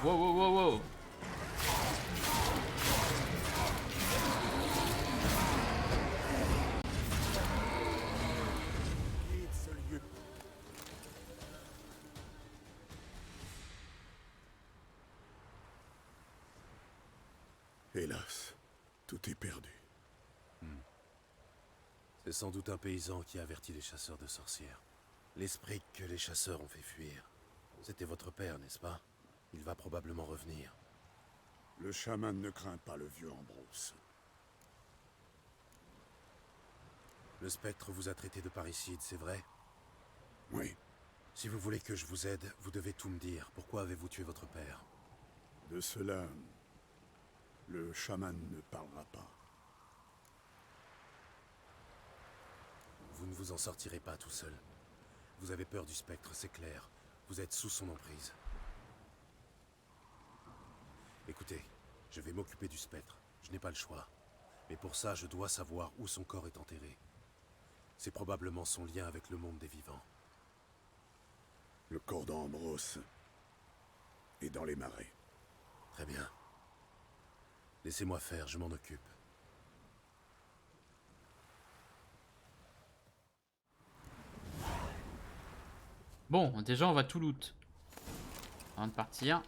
Wow, wow, wow, wow. Quitte ce lieu. Hélas, tout est perdu. C'est sans doute un paysan qui a averti les chasseurs de sorcières. L'esprit que les chasseurs ont fait fuir. C'était votre père, n'est-ce pas? Il va probablement revenir. Le chaman ne craint pas le vieux Ambrose. Le spectre vous a traité de parricide, c'est vrai? Oui. Si vous voulez que je vous aide, vous devez tout me dire. Pourquoi avez-vous tué votre père? De cela, le chaman ne parlera pas. Vous ne vous en sortirez pas tout seul. Vous avez peur du spectre, c'est clair. Vous êtes sous son emprise. Écoutez, je vais m'occuper du spectre. Je n'ai pas le choix. Mais pour ça, je dois savoir où son corps est enterré. C'est probablement son lien avec le monde des vivants. Le corps d'Ambrose est dans les marais. Très bien. Laissez-moi faire, je m'en occupe. Bon, déjà on va tout loot. Avant de partir.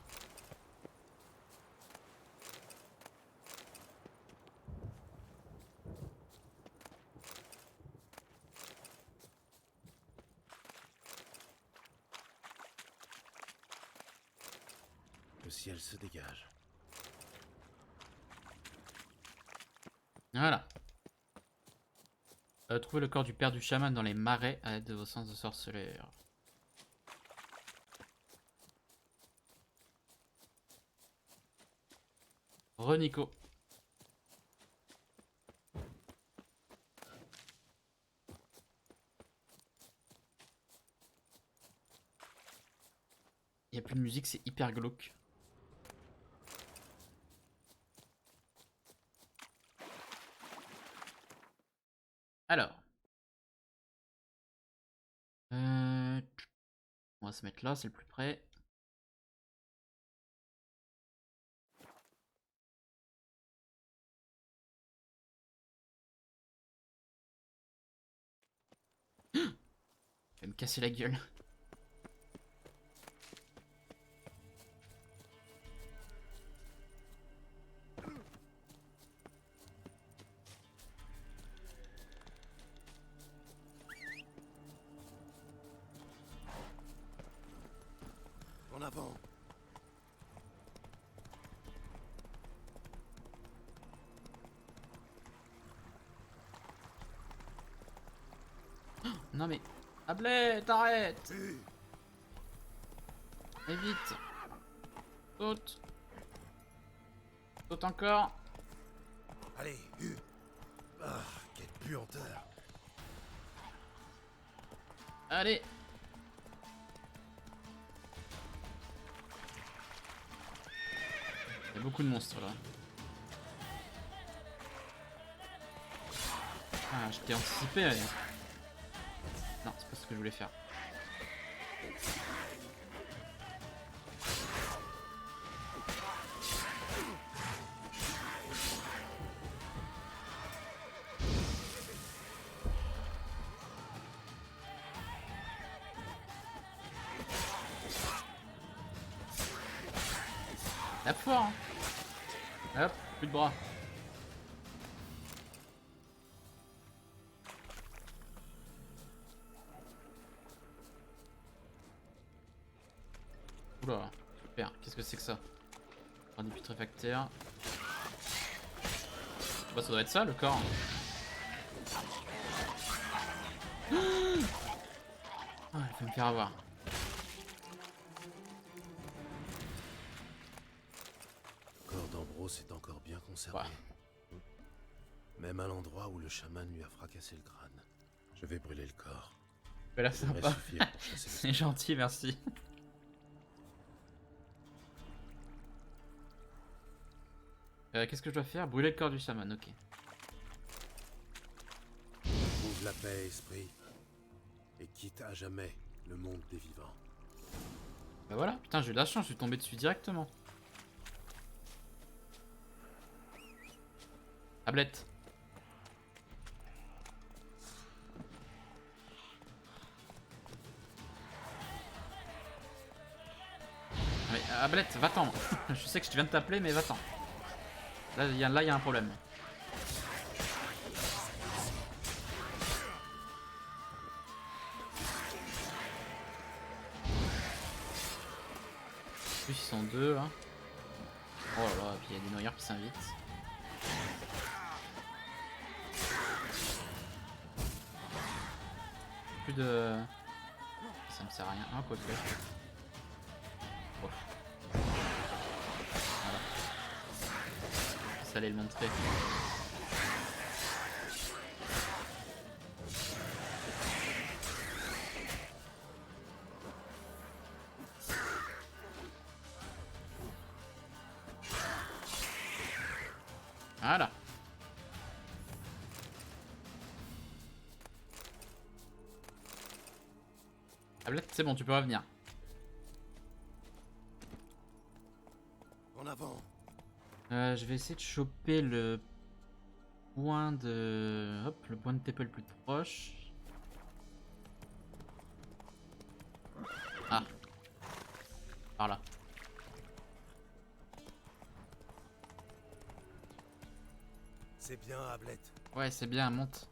Le ciel se dégage. Voilà. Trouvez le corps du père du chaman dans les marais à l'aide de vos sens de sorceleur. Renico. Il n'y a plus de musique, c'est hyper glauque. Alors. On va se mettre là, c'est le plus près. Je vais me casser la gueule. En avant. Non mais... Tablette, arrête! Et vite! Saute! Saute encore. Allez, ah, quelle puanteur. Allez. Il y a beaucoup de monstres là. Ah, je t'ai anticipé, allez. Non, c'est pas ce que je voulais faire. Tape fort, hein. Hop, plus de bras. Oula, super, qu'est-ce que c'est que ça? Un des putréfactaires. Bah, ça doit être ça le corps. Ah, il faut me faire avoir. Le corps d'Ambrose est encore bien conservé. Ouais. Même à l'endroit où le chaman lui a fracassé le crâne. Je vais brûler le corps. Mais là, Ça devrait sympa. suffire pour chasser C'est gentil, merci. Qu'est-ce que je dois faire? Brûler le corps du chaman, ok. Trouve la paix, esprit. Et quitte à jamais le monde des vivants. Bah voilà, putain, j'ai eu de la chance, je suis tombé dessus directement. Tablette. Mais Ablette, va-t'en. Je sais que je viens de t'appeler, mais va-t'en. Là, il y a un problème. En plus, ils sont deux là. Oh là là, et puis il y a des noyeurs qui s'invitent. Plus de. Ça me sert à rien. Ah, quoi que. Oh. Voilà. Ça allait le montrer. Voilà. Tablette, c'est bon, tu peux revenir. En avant. Je vais essayer de choper le point de... Hop, le point de TP le plus proche. Ah. Par là. C'est bien, Ablette. Ouais, c'est bien, monte.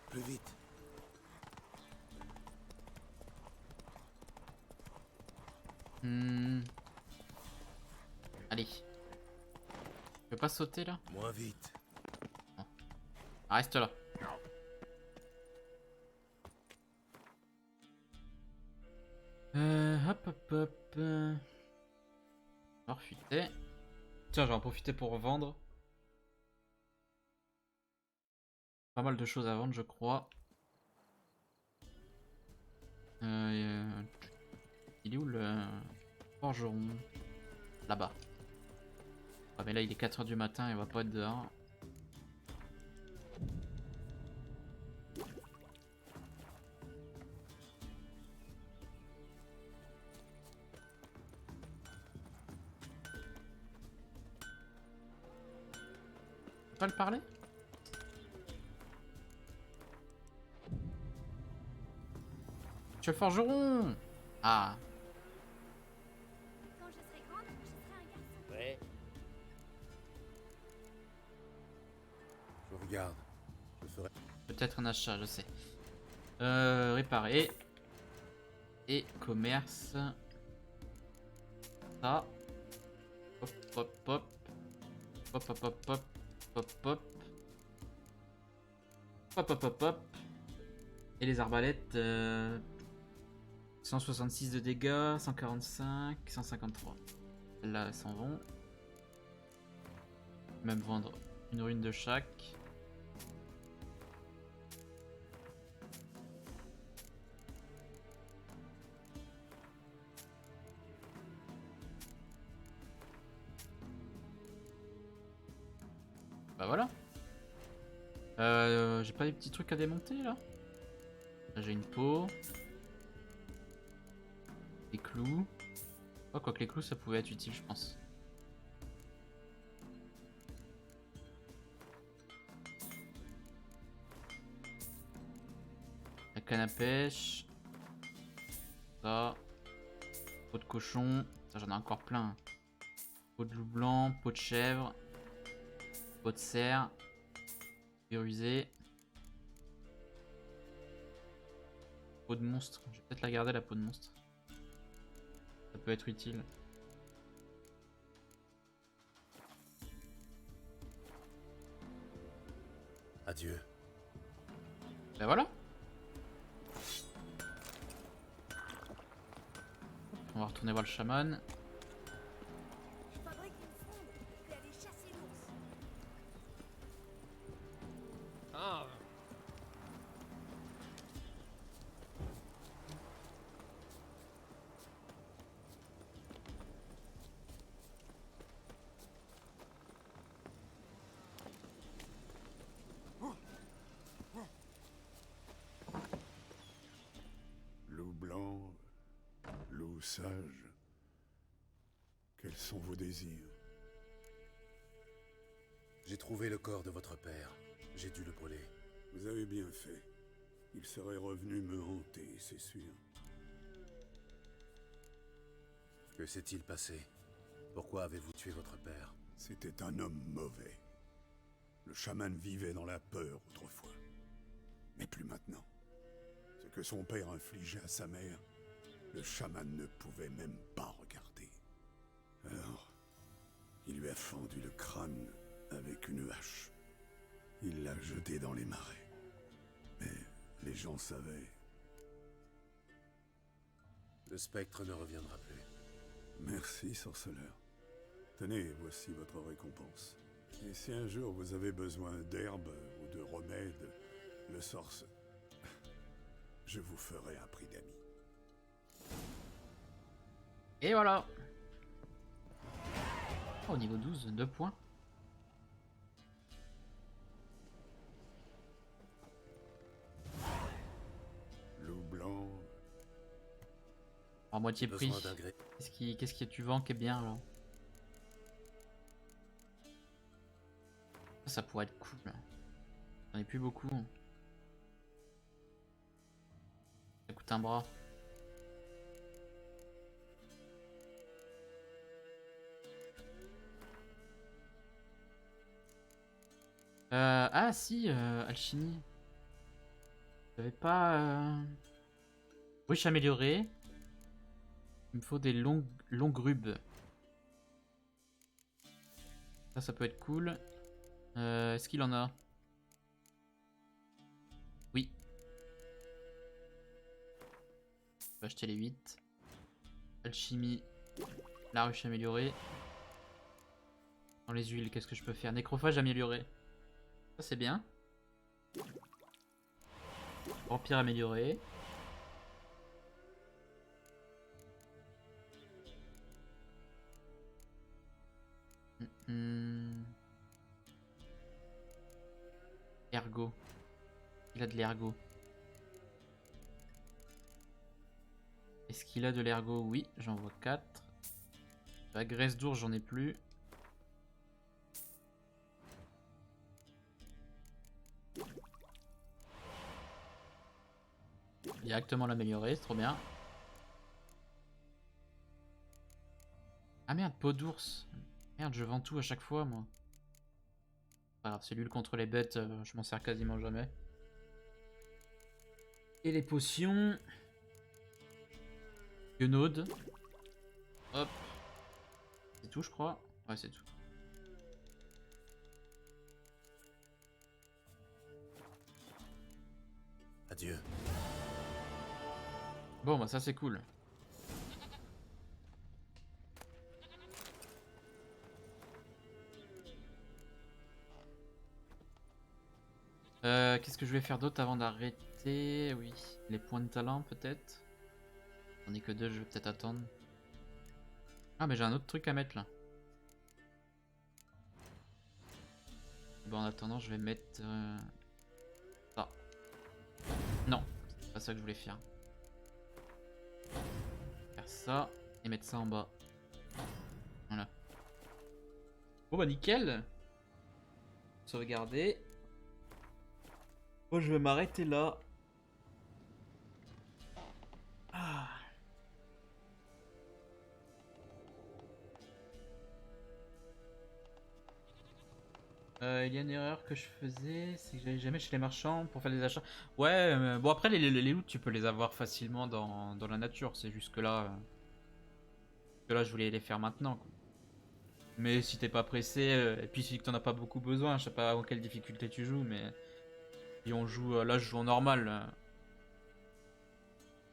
Plus vite. Allez. Tu peux pas sauter là? Moins vite. Non. Ah, reste là. Hop hop hop. On va refuiter. Tiens, j'en profiter pour vendre. Pas mal de choses à vendre, je crois. Il est où le forgeron? Là-bas. Ah mais là il est 4 h du matin, il va pas être dehors. Tu peux pas le parler? Monsieur le forgeron! Ah. Quand je serai grande, je serai un garçon. Ouais. Je regarde. Je ferai. Peut-être un achat, je sais. Réparer. Et commerce. Ça. Hop, hop, hop. Hop hop hop hop hop hop. Hop hop hop hop. Et les arbalètes 166 de dégâts, 145, 153. Là elles s'en vont. Même vendre une rune de chaque. Bah voilà. J'ai pas des petits trucs à démonter là. Là j'ai une peau. Des clous. Oh, quoique les clous ça pouvait être utile je pense. La canne à pêche. Ça. Peau de cochon. Ça j'en ai encore plein. Peau de loup blanc, peau de chèvre. Peau de cerf. Cuir usé. Peau de monstre. Je vais peut-être la garder la peau de monstre. Ça peut être utile. Adieu. Ben voilà. On va retourner voir le chaman. Je fabrique une fronde et puis aller chasser l'ours. Ah. Loup blanc, loup sage, quels sont vos désirs? J'ai trouvé le corps de votre père. J'ai dû le brûler. Vous avez bien fait. Il serait revenu me hanter, c'est sûr. Que s'est-il passé? Pourquoi avez-vous tué votre père? C'était un homme mauvais. Le chaman vivait dans la peur autrefois. Mais plus maintenant. Ce que son père infligeait à sa mère, le chaman ne pouvait même pas regarder. Alors, il lui a fendu le crâne avec une hache. Il l'a jeté dans les marais. Mais les gens savaient. Le spectre ne reviendra plus. Merci, sorceleur. Tenez, voici votre récompense. Et si un jour vous avez besoin d'herbes ou de remèdes, le sorce... je vous ferai un prix d'amis. Et voilà. Oh, niveau 12, 2 points. Loup blanc. À moitié prix. Besoin d'un gré- Qu'est-ce que tu vends qui est bien là? Ça pourrait être cool. J'en ai plus beaucoup. Ça coûte un bras. Ah si, alchimie. J'avais pas... Ruche améliorée. Il me faut des longues rubes. Ça peut être cool. Est-ce qu'il en a? Oui. Je vais acheter les 8. Alchimie. La ruche améliorée. Dans les huiles, qu'est-ce que je peux faire? Nécrophage amélioré. Ça c'est bien. Vampire amélioré. Ergo. Il a de l'ergo. Est-ce qu'il a de l'ergo? Oui, j'en vois 4. La graisse d'ours, j'en ai plus. Directement l'améliorer, c'est trop bien. Ah merde, peau d'ours. Merde, je vends tout à chaque fois, moi. Alors, cellule contre les bêtes, je m'en sers quasiment jamais. Et les potions. Guenaude. Hop. C'est tout, je crois. Ouais, c'est tout. Adieu. Bon, bah ça c'est cool. Qu'est-ce que je vais faire d'autre avant d'arrêter? Oui, les points de talent peut-être. J'en ai que 2, je vais peut-être attendre. Ah mais j'ai un autre truc à mettre là. Bon, en attendant je vais mettre... ça. Non, c'est pas ça que je voulais faire. Faire ça et mettre ça en bas. Voilà. Bon bah nickel. Sauvegarder. Moi je vais m'arrêter là. Ah. Il y a une erreur que je faisais, c'est que j'allais jamais chez les marchands pour faire des achats. Ouais, bon après les loots tu peux les avoir facilement dans la nature, c'est juste que là, je voulais les faire maintenant quoi. Mais si t'es pas pressé, et puis si t'en as pas beaucoup besoin, je sais pas en quelle difficulté tu joues, mais si on joue, là je joue en normal.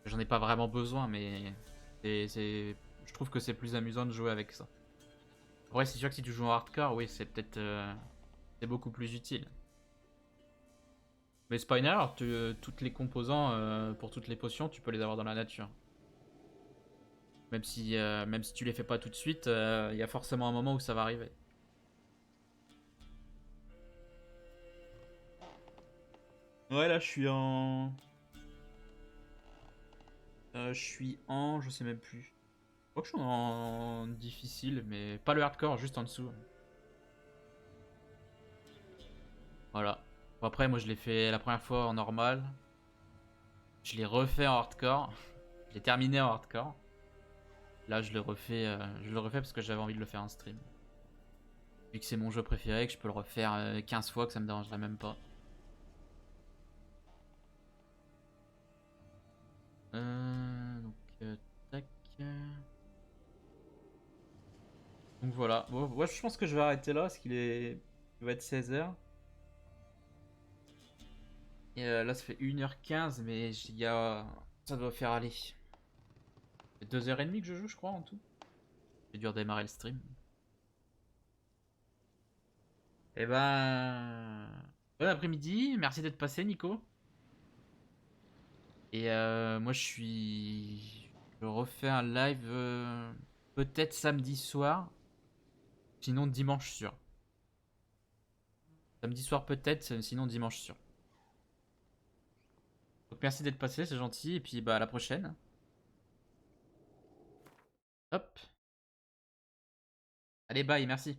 J'en ai pas vraiment besoin, mais je trouve que c'est plus amusant de jouer avec ça. Ouais, c'est sûr que si tu joues en hardcore, oui, c'est peut-être c'est beaucoup plus utile. Mais c'est pas une erreur, toutes les composants pour toutes les potions, tu peux les avoir dans la nature. Même si tu les fais pas tout de suite, il y a forcément un moment où ça va arriver. Ouais, là je suis en... je sais même plus. Je crois que je suis en difficile, mais pas le hardcore, juste en dessous. Voilà. Bon, après, moi je l'ai fait la première fois en normal. Je l'ai refait en hardcore. Je l'ai terminé en hardcore. Là, je le refais parce que j'avais envie de le faire en stream. Vu que c'est mon jeu préféré, que je peux le refaire 15 fois, que ça me dérangerait même pas. Tac. Donc voilà. Bon, moi, je pense que je vais arrêter là parce il va être 16h. Et là, ça fait 1h15, mais ça doit faire aller. C'est 2h30 que je joue, je crois, en tout. J'ai dû redémarrer le stream. Et ben... Bon après-midi, merci d'être passé, Nico. Et moi, je refais un live peut-être samedi soir. Sinon, dimanche sûr. Samedi soir peut-être, sinon dimanche sûr. Donc merci d'être passé, c'est gentil. Et puis bah à la prochaine. Hop. Allez, bye, merci.